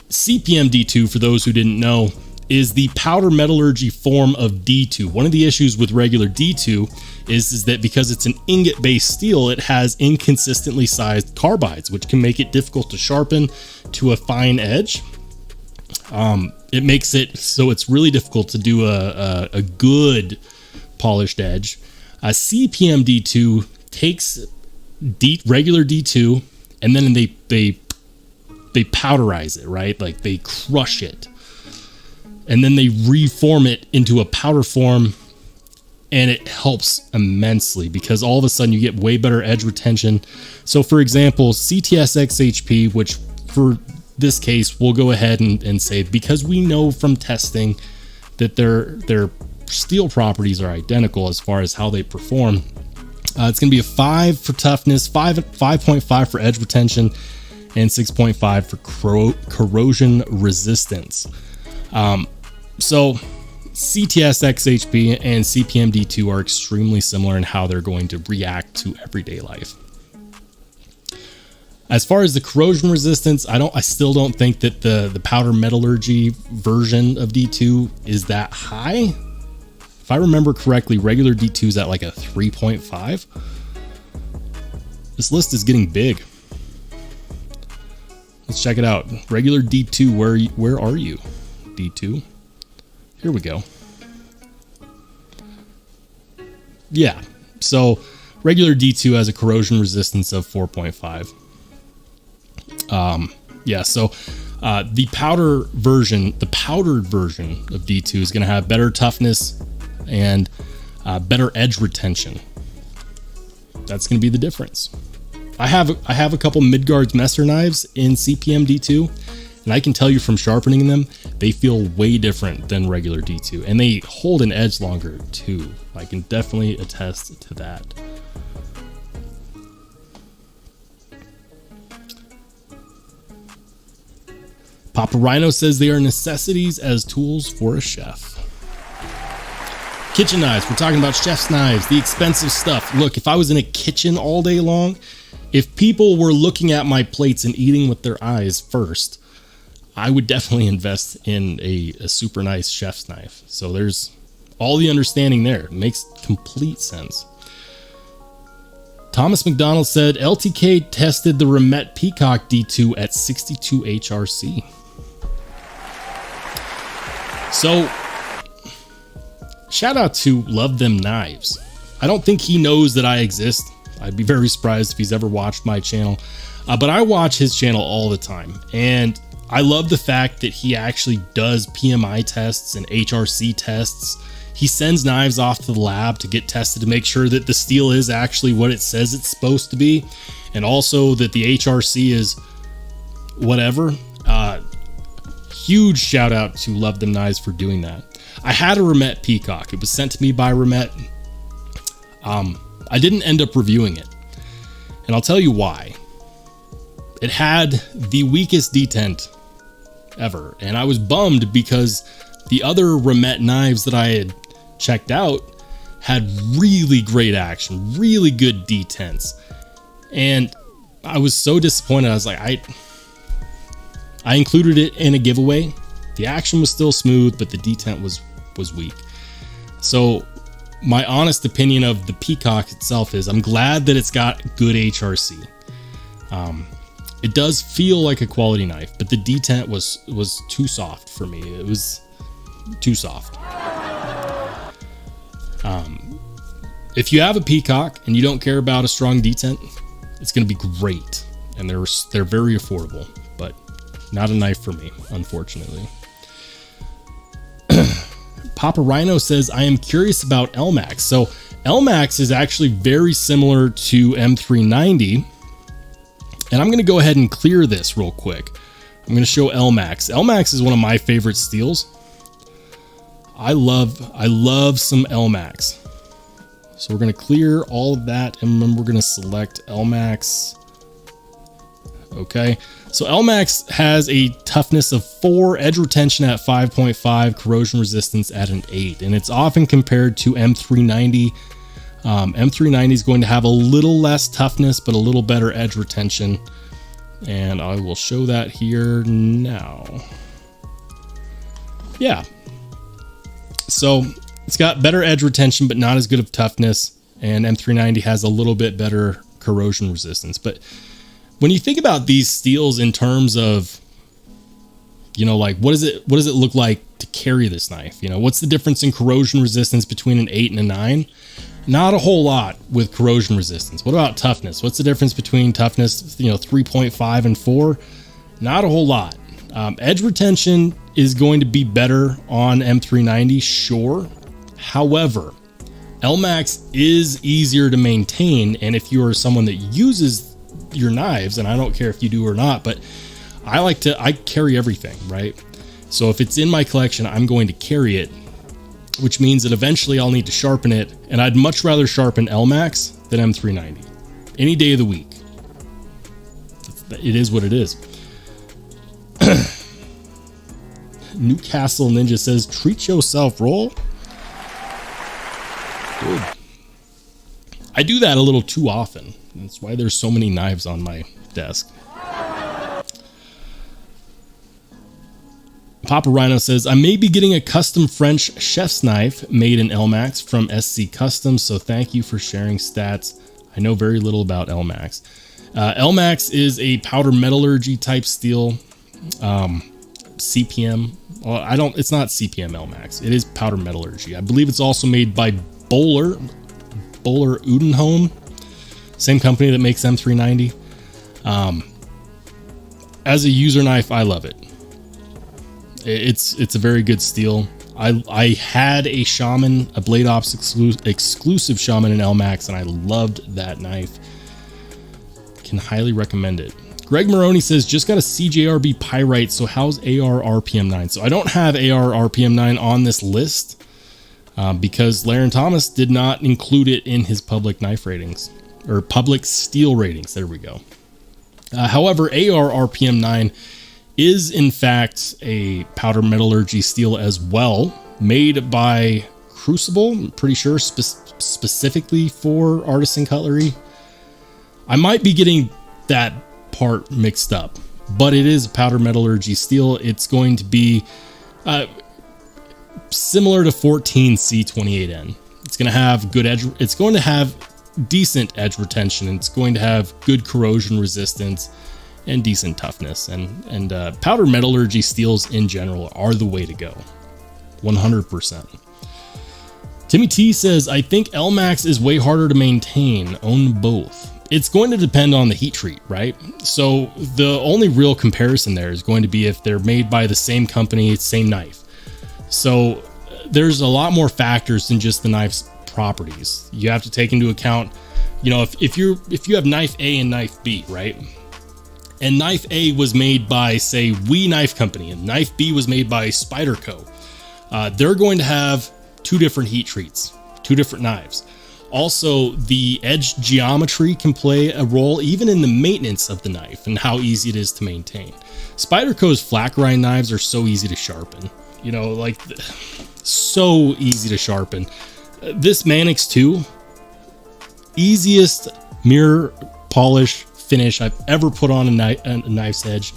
CPM D2, for those who didn't know, is the powder metallurgy form of D2. One of the issues with regular D2 is that because it's an ingot-based steel, it has inconsistently sized carbides, which can make it difficult to sharpen to a fine edge. It makes it so it's really difficult to do a good polished edge. CPM D2 takes regular D2 and then they powderize it, right? Like they crush it. And then they reform it into a powder form, and it helps immensely because all of a sudden you get way better edge retention. So for example, CTS XHP, which for this case, we'll go ahead and say, because we know from testing that their steel properties are identical as far as how they perform. It's going to be a 5 for toughness, 5.5 for edge retention, and 6.5 for corrosion resistance. So CTS XHP and CPM D2 are extremely similar in how they're going to react to everyday life. As far as the corrosion resistance, I still don't think that the powder metallurgy version of D2 is that high. If I remember correctly, regular D2 is at like a 3.5. This list is getting big. Let's check it out. Regular D2, where are you? D2. Here we go. Yeah, so regular D2 has a corrosion resistance of 4.5. Yeah, so the powdered version of D2 is going to have better toughness and better edge retention. That's going to be the difference. I have a couple Midgards Messer knives in CPM D2, and I can tell you from sharpening them, they feel way different than regular D2, and they hold an edge longer too. I can definitely attest to that. Papa Rhino says they are necessities as tools for a chef. Kitchen knives. We're talking about chef's knives, the expensive stuff. Look, if I was in a kitchen all day long, if people were looking at my plates and eating with their eyes first, I would definitely invest in a super nice chef's knife. So there's all the understanding there. It makes complete sense. Thomas McDonald said LTK tested the Remet Peacock D2 at 62 HRC. So shout out to Love Them Knives. I don't think he knows that I exist. I'd be very surprised if he's ever watched my channel, but I watch his channel all the time, and I love the fact that he actually does PMI tests and HRC tests. He sends knives off to the lab to get tested to make sure that the steel is actually what it says it's supposed to be, and also that the HRC is whatever. Huge shout out to Love Them Knives for doing that. I had a Remet Peacock. It was sent to me by Remet. I didn't end up reviewing it, and I'll tell you why. It had the weakest detent ever, and I was bummed because the other Remet knives that I had checked out had really great action, really good detents, and I was so disappointed. I was like, I included it in a giveaway. The action was still smooth, but the detent was weak. So my honest opinion of the Peacock itself is I'm glad that it's got good HRC. It does feel like a quality knife, but the detent was too soft for me. It was too soft. If you have a Peacock and you don't care about a strong detent, it's going to be great, and they're very affordable, but not a knife for me, unfortunately. Papa Rhino says, I am curious about LMAX. So LMAX is actually very similar to M390. And I'm going to go ahead and clear this real quick. I'm going to show LMAX. LMAX is one of my favorite steels. I love some LMAX. So we're going to clear all of that. And remember, we're going to select LMAX. Okay. So LMAX has a toughness of 4, edge retention at 5.5, corrosion resistance at an 8, and it's often compared to M390. M390 is going to have a little less toughness, but a little better edge retention, and I will show that here now. yeah. So it's got better edge retention, but not as good of toughness. And M390 has a little bit better corrosion resistance. But when you think about these steels in terms of, you know, like what does it look like to carry this knife? You know, what's the difference in corrosion resistance between an 8 and a 9? Not a whole lot with corrosion resistance. What about toughness? What's the difference between toughness, you know, 3.5 and 4? Not a whole lot. Edge retention is going to be better on M390, sure. However, LMAX is easier to maintain, and if you are someone that uses your knives, and I don't care if you do or not, but I carry everything, right? So if it's in my collection, I'm going to carry it, which means that eventually I'll need to sharpen it, and I'd much rather sharpen LMAX than M390 any day of the week. It is what it is. Newcastle Ninja says, treat yourself, Roll. Good. I do that a little too often. That's why there's so many knives on my desk. Papa Rhino says, I may be getting a custom French chef's knife made in LMAX from SC Customs, so thank you for sharing stats. I know very little about LMAX. LMAX is a powder metallurgy type steel. CPM. Well, it's not CPM LMAX. It is powder metallurgy. I believe it's also made by Böhler Udenholm, same company that makes M390. As a user knife, I love it. It's a very good steel. I had a Shaman, a Blade Ops exclusive Shaman in LMAX, and I loved that knife. Can highly recommend it. Greg Maroney says, just got a CJRB Pyrite, so how's AR RPM 9? So I don't have AR RPM 9 on this list because Laren Thomas did not include it in his public knife ratings, or public steel ratings. There we go. However, AR RPM 9 is in fact a powder metallurgy steel as well, made by Crucible, I'm pretty sure, specifically for artisan cutlery. I might be getting that part mixed up, but it is a powder metallurgy steel. It's going to be similar to 14C28N. It's going to have good edge. It's going to have decent edge retention. And it's going to have good corrosion resistance and decent toughness. And powder metallurgy steels in general are the way to go. 100%. Timmy T says, I think LMAX is way harder to maintain. Own both. It's going to depend on the heat treat, right? So the only real comparison there is going to be if they're made by the same company, same knife. So there's a lot more factors than just the knife's properties. You have to take into account, you know, if you have knife A and knife B, right? And knife A was made by, say, We Knife Company, and knife B was made by Spyderco. They're going to have two different heat treats, two different knives. Also, the edge geometry can play a role even in the maintenance of the knife and how easy it is to maintain. Spyderco's flat grind knives are so easy to sharpen. You know, like, so easy to sharpen. This Manix 2, easiest mirror polish finish I've ever put on a knife's edge.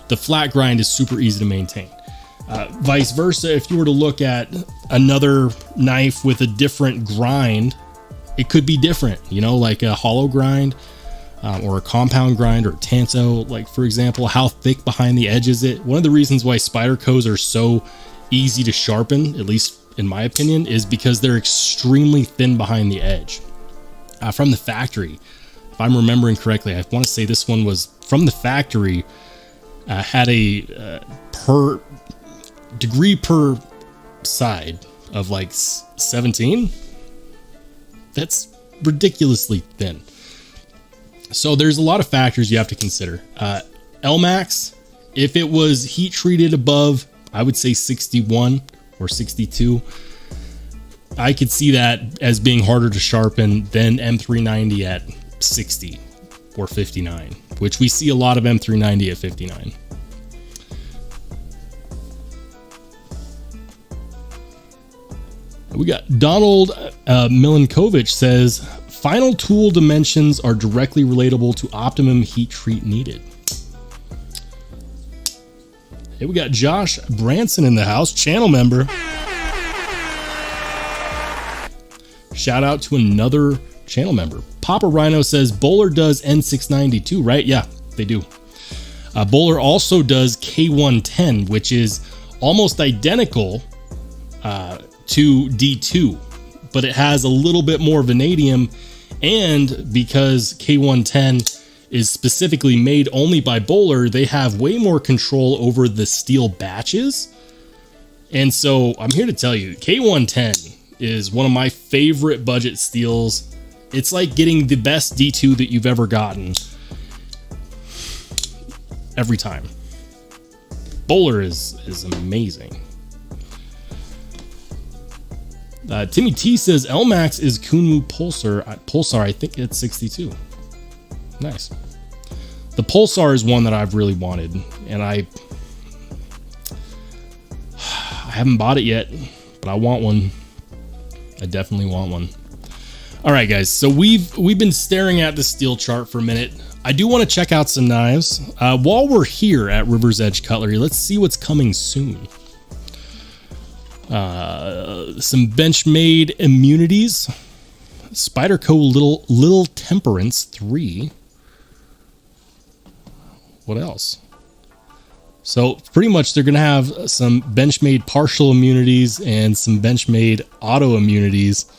The flat grind is super easy to maintain. Vice versa, if you were to look at another knife with a different grind, it could be different, you know, like a hollow grind or a compound grind or a tanto. Like, for example, how thick behind the edge is it? One of the reasons why Spydercos are so easy to sharpen, at least in my opinion, is because they're extremely thin behind the edge. From the factory, if I'm remembering correctly, I want to say this one was from the factory, had a per degree per side of like 17. That's ridiculously thin. So there's a lot of factors you have to consider. LMAX, if it was heat treated above, I would say 61 or 62, I could see that as being harder to sharpen than M390 at 60 or 59, which we see a lot of M390 at 59. We got Donald Milinkovic says, final tool dimensions are directly relatable to optimum heat treat needed. Hey, we got Josh Branson in the house, channel member. Shout out to another channel member. Papa Rhino says Bowler does N692, right? Yeah, they do. Bowler also does K110, which is almost identical to D2, but it has a little bit more vanadium, and because K110 is specifically made only by Bowler, they have way more control over the steel batches. And so I'm here to tell you, K110 is one of my favorite budget steels. It's like getting the best D2 that you've ever gotten. Every time. Bowler is amazing. Timmy T says LMAX is Kunmu Pulsar. I think it's 62. Nice. The Pulsar is one that I've really wanted, and I haven't bought it yet, but I want one. I definitely want one. All right, guys. So we've been staring at the steel chart for a minute. I do want to check out some knives. While we're here at River's Edge Cutlery, let's see what's coming soon. Some benchmade immunities. Spyderco Little Temperance 3. What else? So pretty much they're going to have some benchmade partial immunities and some benchmade auto immunities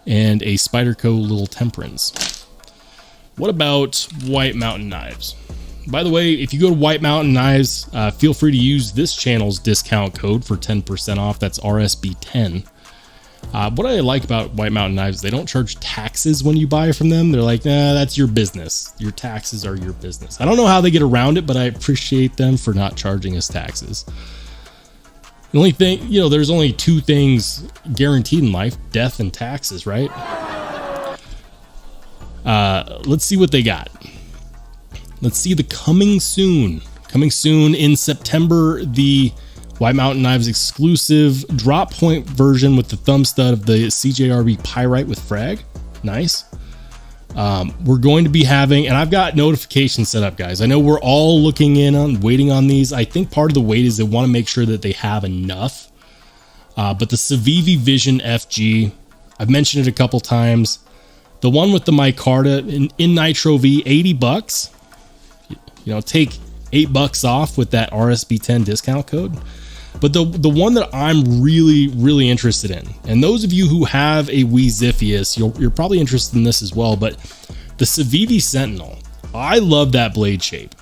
and a Spyderco Little Temperance. What about White Mountain Knives? By the way, if you go to White Mountain Knives, feel free to use this channel's discount code for 10% off. That's RSB10. What I like about White Mountain Knives, they don't charge taxes when you buy from them. They're like, nah, that's your business. Your taxes are your business. I don't know how they get around it, but I appreciate them for not charging us taxes. The only thing, you know, there's only two things guaranteed in life, death and taxes, right? Let's see what they got. Let's see the coming soon. Coming soon in September, the White Mountain Knives exclusive drop point version with the thumb stud of the CJRB Pyrite with frag. Nice. We're going to be having, and I've got notifications set up, guys. I know we're all looking in on waiting on these. I think part of the wait is they want to make sure that they have enough. But the Civivi Vision FG, I've mentioned it a couple times. The one with the micarta in Nitro V, $80. You know, take $8 off with that RSB10 discount code. But the one that I'm really interested in, and those of you who have a Weeziphius, you're probably interested in this as well, but the Civivi Sentinel, I love that blade shape.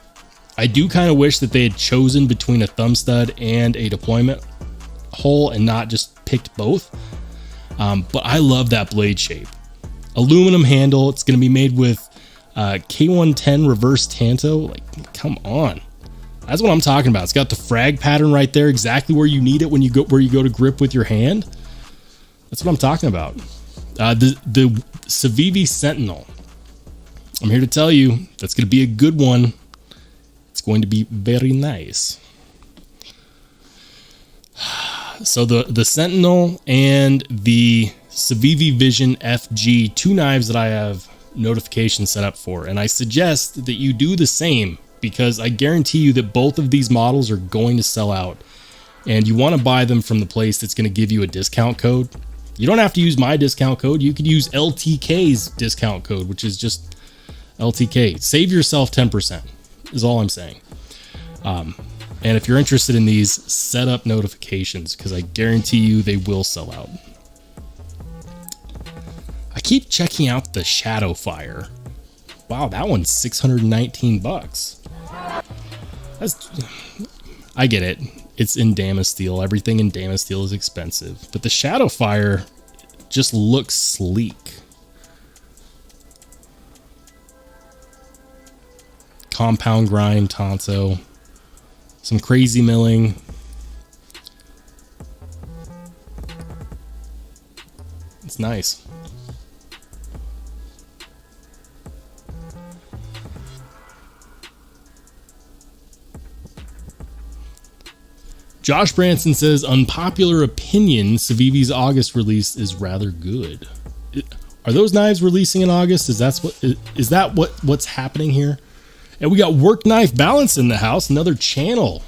I do kind of wish that they had chosen between a thumb stud and a deployment hole and not just picked both. But I love that blade shape. Aluminum handle. It's going to be made with K110 reverse tanto. Like, come on. That's what I'm talking about. It's got the frag pattern right there, exactly where you need it when you go to grip with your hand. That's what I'm talking about. The Civivi Sentinel. I'm here to tell you that's going to be a good one. It's going to be very nice. So the Sentinel and the Civivi Vision FG, two knives that I have notifications set up for, and I suggest that you do the same, because I guarantee you that both of these models are going to sell out, and you want to buy them from the place that's going to give you a discount code. You don't have to use my discount code. You could use LTK's discount code, which is just LTK. Save yourself 10% is all I'm saying. And if you're interested in these, set up notifications, because I guarantee you they will sell out. I keep checking out the Shadow Fire. Wow, that one's $619. I get it. It's in Damasteel. Everything in Damasteel is expensive. But the Shadow Fire just looks sleek. Compound grind, Tonto. Some crazy milling. It's nice. Josh Branson says, unpopular opinion, Civivi's August release is rather good. Are those knives releasing in August? Is that what's happening here? And we got Work Knife Balance in the house, another channel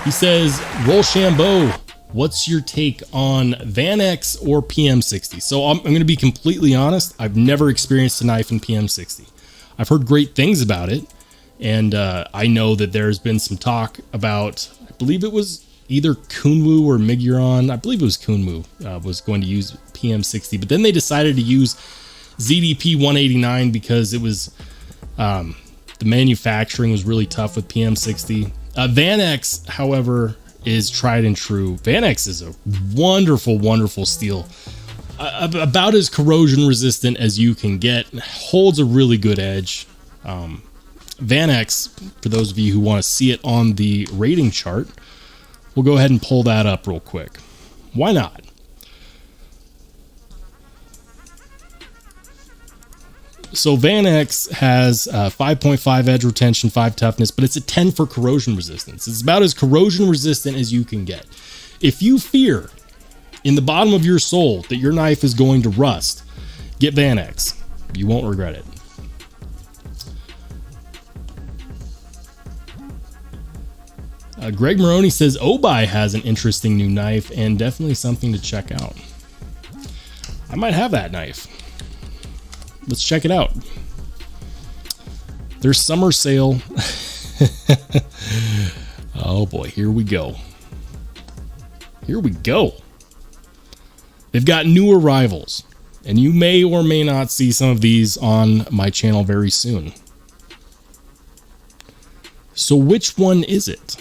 He says, Rollshambo, what's your take on Vanex or PM60? So I'm going to be completely honest. I've never experienced a knife in PM60. I've heard great things about it. And I know that there's been some talk about, I believe it was either Kunwu or Miguron. I believe it was Kunwu was going to use PM60. But then they decided to use ZDP 189 because it was, the manufacturing was really tough with PM60. Vanex, however, is tried and true. Vanex is a wonderful, wonderful steel. About as corrosion resistant as you can get. Holds a really good edge. Vanex, for those of you who want to see it on the rating chart, we'll go ahead and pull that up real quick. Why not? So Vanex has 5.5 edge retention, 5 toughness, but it's a 10 for corrosion resistance. It's about as corrosion resistant as you can get. If you fear in the bottom of your soul that your knife is going to rust, get Vanex. You won't regret it. Greg Maroney says Obai has an interesting new knife and definitely something to check out. I might have that knife. Let's check it out. There's summer sale. Oh boy, here we go. Here we go. They've got new arrivals, and you may or may not see some of these on my channel very soon. So which one is it?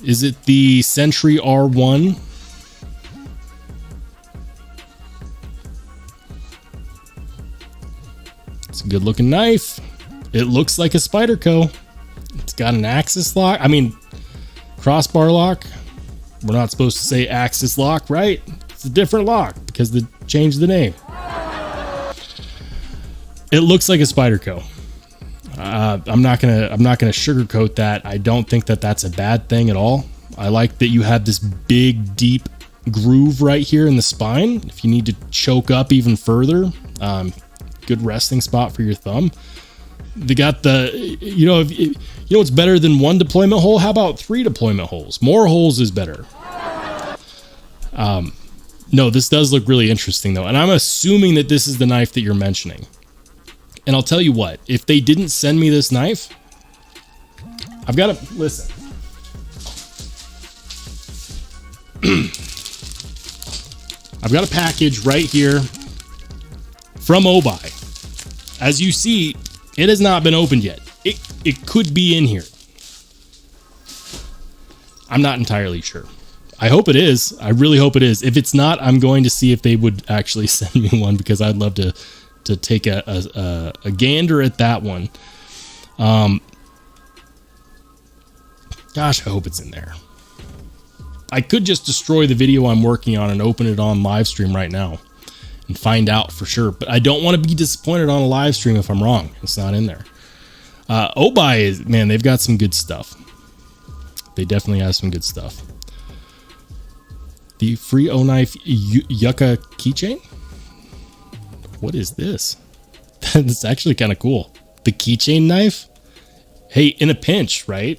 Is it the Sentry R1? It's a good looking knife. It looks like a Spyderco. It's got an axis lock. I mean, crossbar lock. We're not supposed to say axis lock, right? It's a different lock because they changed the name. It looks like a Spyderco. I'm not gonna sugarcoat that. I don't think that that's a bad thing at all. I like that you have this big, deep groove right here in the spine. If you need to choke up even further, good resting spot for your thumb. They got the, you know what's better than one deployment hole? How about 3 deployment holes? More holes is better. No, this does look really interesting though, and I'm assuming that this is the knife that you're mentioning. And I'll tell you what, if they didn't send me this knife, I've got to, listen. I've got a package right here from Obai. As you see, it has not been opened yet. It could be in here. I'm not entirely sure. I hope it is. I really hope it is. If it's not, I'm going to see if they would actually send me one because I'd love to take a gander at that one. Gosh, I hope it's in there. I could just destroy the video I'm working on and open it on live stream right now and find out for sure. But I don't want to be disappointed on a live stream if I'm wrong. It's not in there. Obai is, man, they've got some good stuff. They definitely have some good stuff. The free O-Knife Yucca keychain? What is this? That's actually kind of cool. The keychain knife? Hey, in a pinch, right?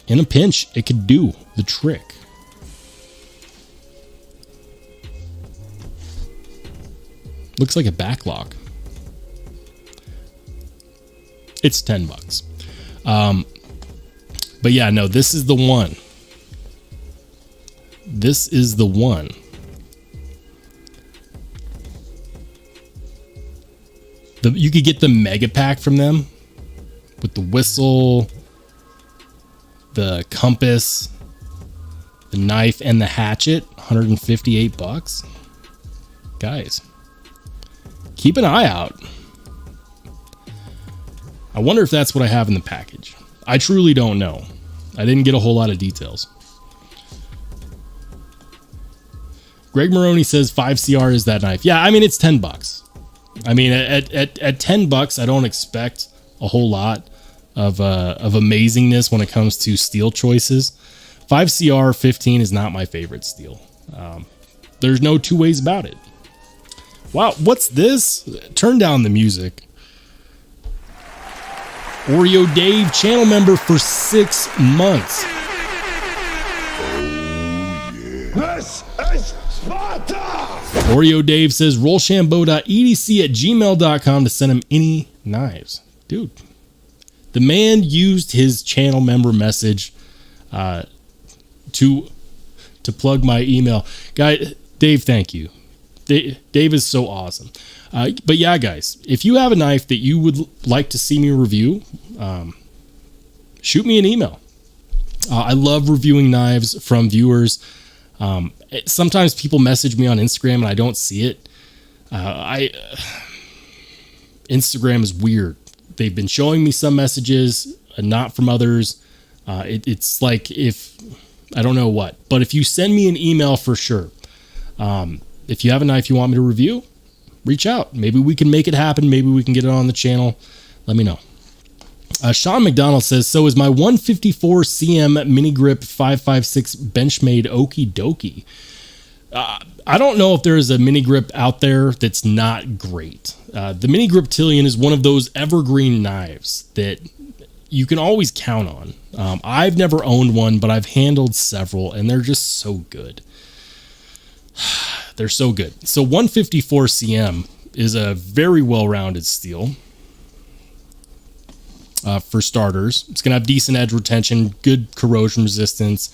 In a pinch, it could do the trick. Looks like a backlock. It's $10. But yeah, no, this is the one. This is the one. You could get the mega pack from them with the whistle, the compass, the knife, and the hatchet. $158. Guys, keep an eye out. I wonder if that's what I have in the package. I truly don't know. I didn't get a whole lot of details. Greg Maroney says 5CR is that knife. Yeah, I mean, it's $10. I mean, at $10, I don't expect a whole lot of amazingness when it comes to steel choices. 5CR 15 is not my favorite steel. There's no two ways about it. Wow, what's this? Turn down the music. Oreo Dave, channel member for 6 months. This is Sparta! Oreo Dave says rollshambo.edc@gmail.com to send him any knives. Dude, the man used his channel member message to plug my email. Guy, Dave, thank you. Dave is so awesome. But yeah, guys, if you have a knife that you would like to see me review, shoot me an email. I love reviewing knives from viewers. Sometimes people message me on Instagram and I don't see it. Instagram is weird. They've been showing me some messages, not from others. It's like I don't know what, but if you send me an email for sure, if you have a knife you want me to review, reach out. Maybe we can make it happen. Maybe we can get it on the channel. Let me know. Sean McDonald says, so is my 154 cm mini grip 556 benchmade okie dokie. I don't know if there is a mini grip out there that's not great. The mini grip Tillion is one of those evergreen knives that you can always count on. I've never owned one, but I've handled several and they're just so good. They're so good. So 154 cm is a very well-rounded steel. For starters, it's going to have decent edge retention, good corrosion resistance.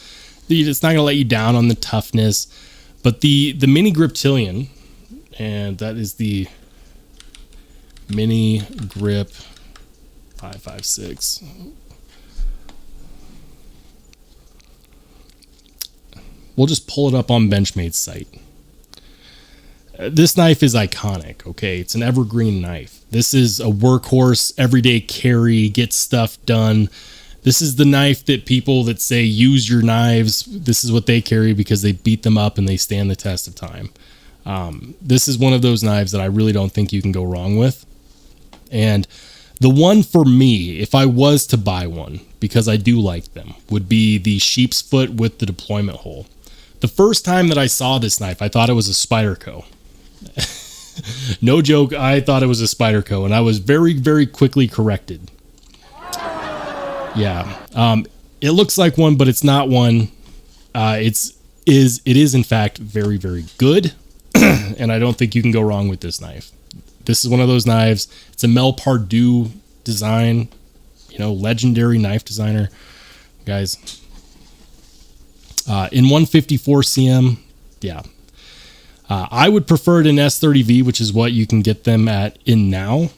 It's not going to let you down on the toughness. But the mini grip Tillion, and that is the mini grip 556. We'll just pull it up on Benchmade's site. This knife is iconic, okay? It's an evergreen knife. This is a workhorse, everyday carry, get stuff done. This is the knife that people that say use your knives, this is what they carry because they beat them up and they stand the test of time. This is one of those knives that I really don't think you can go wrong with. And the one for me, if I was to buy one, because I do like them, would be the sheep's foot with the deployment hole. The first time that I saw this knife, I thought it was a Spyderco. No joke, I thought it was a Spyderco, and I was very, very quickly corrected. Yeah, it looks like one, but it's not one. It is in fact very, very good, and I don't think you can go wrong with this knife. This is one of those knives. It's a Mel Pardue design, legendary knife designer, guys. In 154 cm, yeah. I would prefer it in S30V, which is what you can get them in now,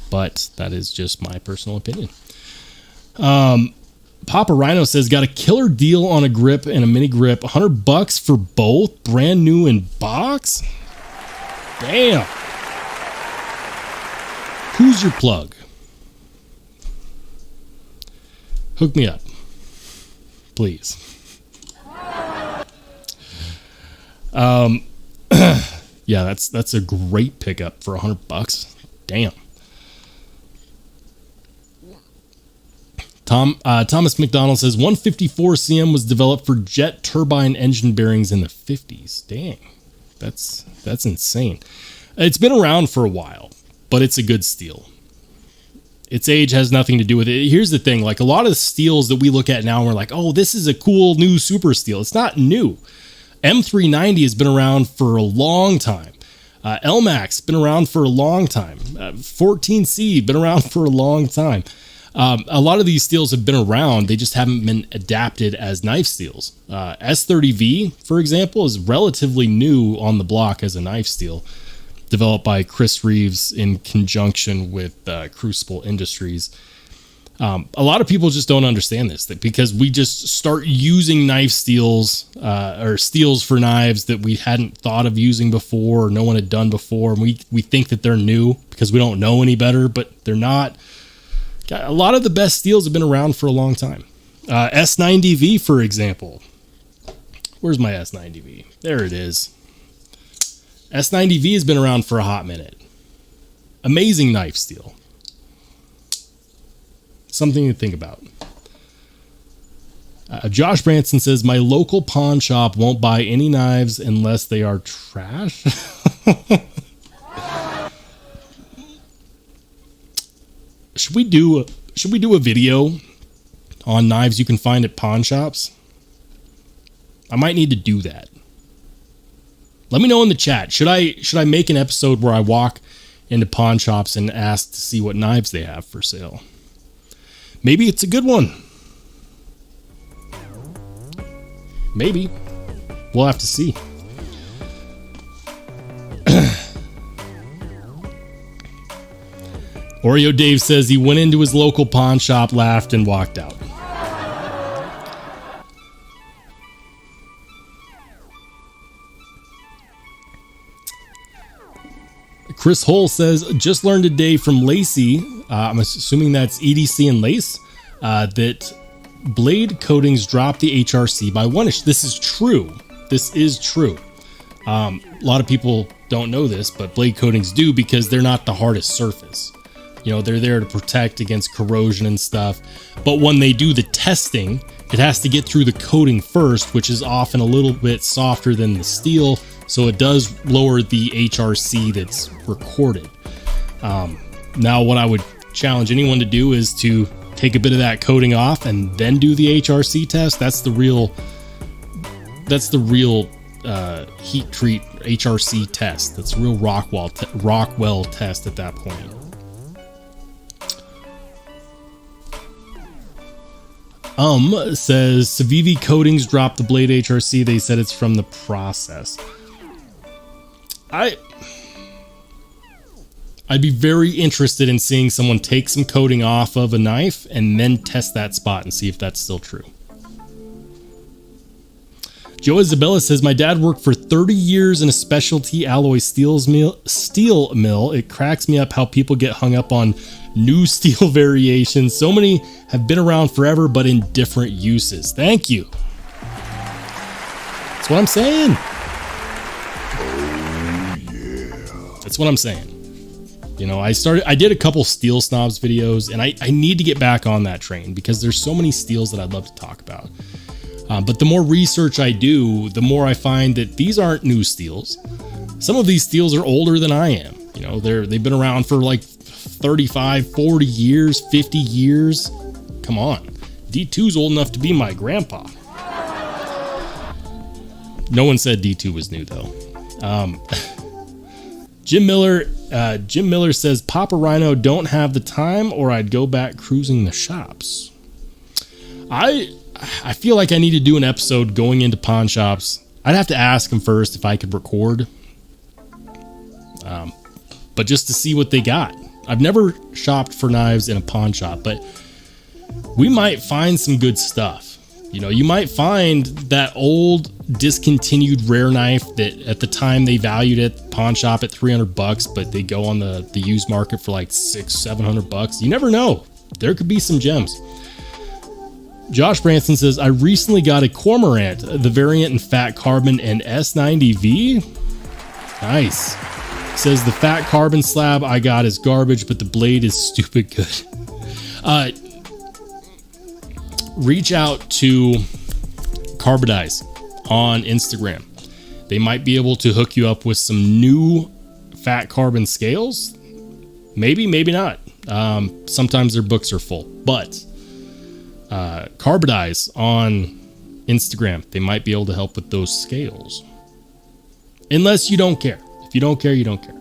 but that is just my personal opinion. Papa Rhino says, got a killer deal on a grip and a mini grip, $100 for both, brand new in box. Damn. Who's your plug? Hook me up, please. Yeah, that's a great pickup for $100. Damn. Thomas McDonald says 154 cm was developed for jet turbine engine bearings in the 50s. Dang, that's insane. It's been around for a while, but it's a good steel. Its age has nothing to do with it. Here's the thing, like a lot of the steels that we look at now, we're like, oh, this is a cool new super steel. It's not new. M390 has been around for a long time. LMAX been around for a long time. 14C been around for a long time. A lot of these steels have been around. They just haven't been adapted as knife steels. S30V, for example, is relatively new on the block as a knife steel, developed by Chris Reeves in conjunction with Crucible Industries. A lot of people just don't understand this, that because we just start using knife steels or steels for knives that we hadn't thought of using before or no one had done before. And we think that they're new because we don't know any better, but they're not. A lot of the best steels have been around for a long time. S90V, for example. Where's my S90V? There it is. S90V has been around for a hot minute. Amazing knife steel. Something to think about. Josh Branson says, my local pawn shop won't buy any knives unless they are trash. Should we do Should we do a video on knives you can find at pawn shops? I might need to do that. Let me know in the chat. Should I make an episode where I walk into pawn shops and ask to see what knives they have for sale? Maybe it's a good one. Maybe. We'll have to see. Oreo Dave says he went into his local pawn shop, laughed, and walked out. Chris Hull says, just learned today from Lacey, I'm assuming that's EDC and Lace, that blade coatings drop the HRC by 1 inch. This is true. This is true. A lot of people don't know this, but blade coatings do because they're not the hardest surface. You know, they're there to protect against corrosion and stuff. But when they do the testing, it has to get through the coating first, which is often a little bit softer than the steel. So it does lower the HRC that's recorded. Now, what I would challenge anyone to do is to take a bit of that coating off and then do the HRC test. That's the real heat treat HRC test. That's a real Rockwell test at that point. Says civivi coatings drop the blade HRC. They said it's from the process. I'd be very interested in seeing someone take some coating off of a knife and then test that spot and see if that's still true. Joe Isabella says, my dad worked for 30 years in a specialty alloy steel mill. It cracks me up how people get hung up on new steel variations. So many have been around forever, but in different uses. Thank you. That's what I'm saying. Oh, yeah. That's what I'm saying. You know, I did a couple steel snobs videos, and I need to get back on that train because there's so many steels that I'd love to talk about. But the more research I do, the more I find that these aren't new steels. Some of these steels are older than I am. You know, they've been around for like 35, 40 years, 50 years. Come on. D2's old enough to be my grandpa. No one said D2 was new though. Jim Miller says, Papa Rhino, don't have the time or I'd go back cruising the shops. I feel like I need to do an episode going into pawn shops. I'd have to ask him first if I could record. But just to see what they got. I've never shopped for knives in a pawn shop, but we might find some good stuff. You know, you might find that old discontinued rare knife that at the time they valued at the pawn shop at $300, but they go on the used market for like $600-700. You never know. There could be some gems. Josh Branson says, I recently got a Cormorant, the variant in fat carbon and S90V. Nice. Says the fat carbon slab I got is garbage, but the blade is stupid good. Reach out to Carbonize on Instagram. They might be able to hook you up with some new fat carbon scales. Maybe, maybe not. Sometimes their books are full, but Carbonize on Instagram. They might be able to help with those scales. Unless you don't care. If you don't care, you don't care.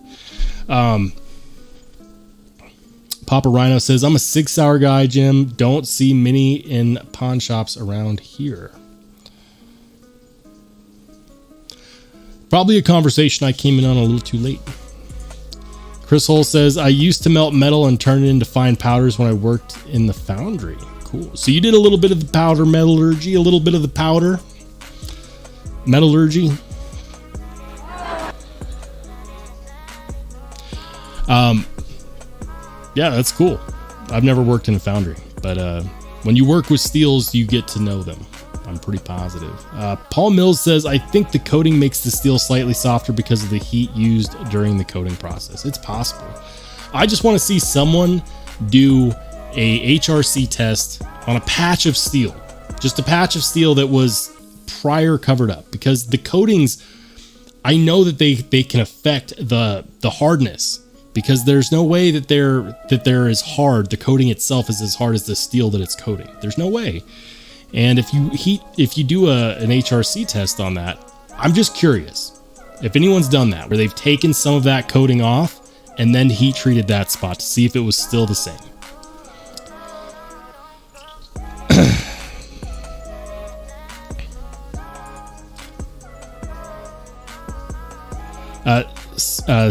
Papa Rhino says, I'm a 6-hour guy, Jim. Don't see many in pawn shops around here. Probably a conversation I came in on a little too late. Chris Hull says, I used to melt metal and turn it into fine powders when I worked in the foundry. Cool. So you did a little bit of the powder metallurgy, a little bit of the powder metallurgy. Yeah, that's cool. I've never worked in a foundry, but when you work with steels, you get to know them. I'm pretty positive. Paul Mills says, I think the coating makes the steel slightly softer because of the heat used during the coating process. It's possible. I just want to see someone do a HRC test on a patch of steel. Just a patch of steel that was prior covered up, because the coatings, I know that they can affect the hardness because there's no way that they're as hard. The coating itself is as hard as the steel that it's coating. There's no way. And if you do an HRC test on that, I'm just curious if anyone's done that, where they've taken some of that coating off and then heat treated that spot to see if it was still the same.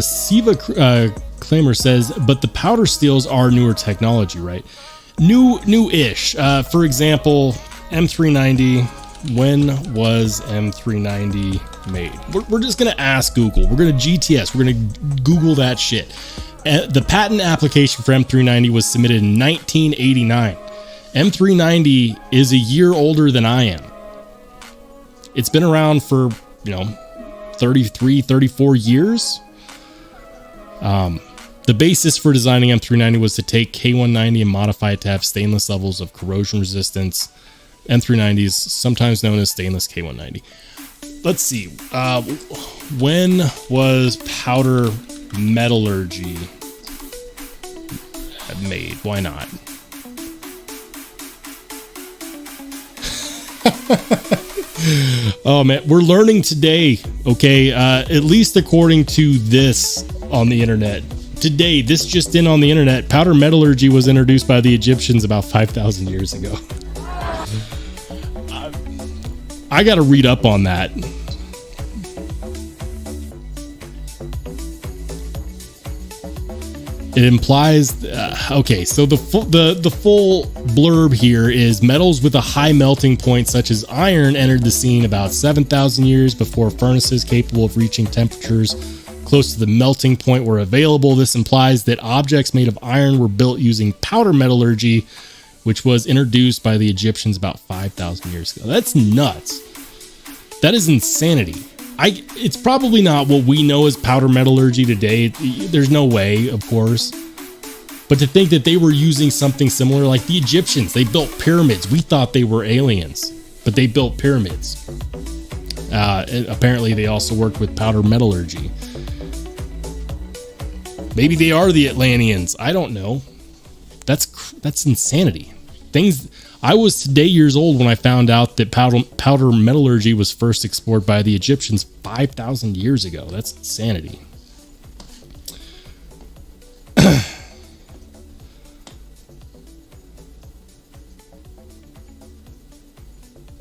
Siva Claimer says, but the powder steels are newer technology, right? New-ish. For example, M390. When was M390 made? We're just going to ask Google. We're going to GTS. We're going to Google that shit. The patent application for M390 was submitted in 1989. M390 is a year older than I am. It's been around for, 33, 34 years. The basis for designing M390 was to take K190 and modify it to have stainless levels of corrosion resistance. M390 is sometimes known as stainless K190. Let's see. When was powder metallurgy made? Why not? Oh man, we're learning today. Okay, at least according to this on the internet. Today, this just in on the internet, powder metallurgy was introduced by the Egyptians about 5,000 years ago. I got to read up on that. It implies, okay, so the full blurb here is metals with a high melting point such as iron entered the scene about 7,000 years before furnaces capable of reaching temperatures close to the melting point were available. This implies that objects made of iron were built using powder metallurgy, which was introduced by the Egyptians about 5,000 years ago. That's nuts. That is insanity. It's probably not what we know as powder metallurgy today. There's no way, of course. But to think that they were using something similar, like the Egyptians, they built pyramids. We thought they were aliens, but they built pyramids. Apparently, they also worked with powder metallurgy. Maybe they are the Atlanteans. I don't know. That's insanity. I was today years old when I found out that powder metallurgy was first explored by the Egyptians 5,000 years ago. That's insanity.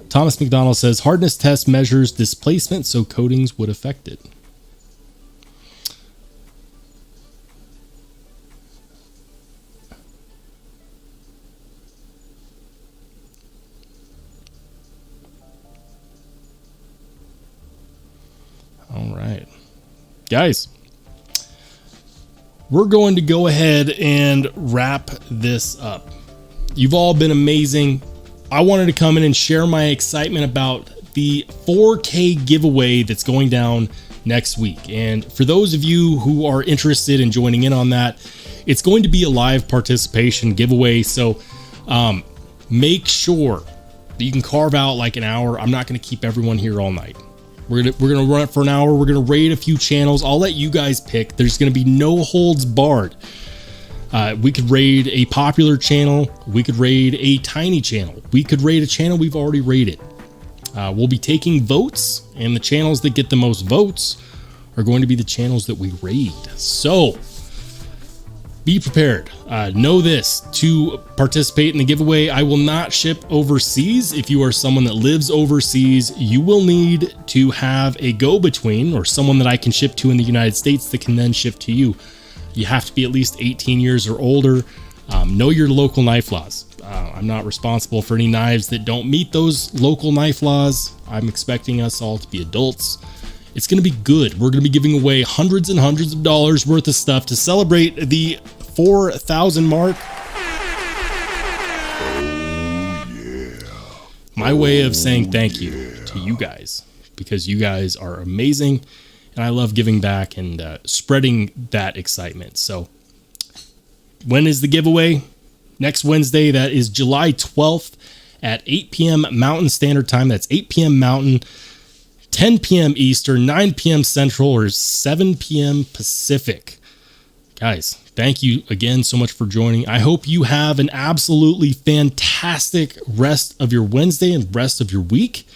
Thomas McDonald says, hardness test measures displacement so coatings would affect it. All right, guys, we're going to go ahead and wrap this up. You've all been amazing. I wanted to come in and share my excitement about the 4K giveaway that's going down next week. And for those of you who are interested in joining in on that, it's going to be a live participation giveaway. So make sure that you can carve out like an hour. I'm not going to keep everyone here all night. We're gonna run it for an hour. We're gonna raid a few channels. I'll let you guys pick. There's gonna be no holds barred. We could raid a popular channel. We could raid a tiny channel. We could raid a channel we've already raided. We'll be taking votes, and the channels that get the most votes are going to be the channels that we raid. So be prepared. Know this, to participate in the giveaway, I will not ship overseas. If you are someone that lives overseas, you will need to have a go-between or someone that I can ship to in the United States that can then ship to you. You have to be at least 18 years or older. Know your local knife laws. I'm not responsible for any knives that don't meet those local knife laws. I'm expecting us all to be adults. It's going to be good. We're going to be giving away hundreds and hundreds of dollars worth of stuff to celebrate the 4,000 mark. Oh, yeah. My way of saying thank you to you guys, because you guys are amazing, and I love giving back and spreading that excitement. So when is the giveaway? Next Wednesday, that is July 12th at 8 p.m. Mountain Standard Time. That's 8 p.m. Mountain, 10 p.m. Eastern, 9 p.m. Central, or 7 p.m. Pacific. guys, thank you again so much for joining. I hope you have an absolutely fantastic rest of your Wednesday and rest of your week.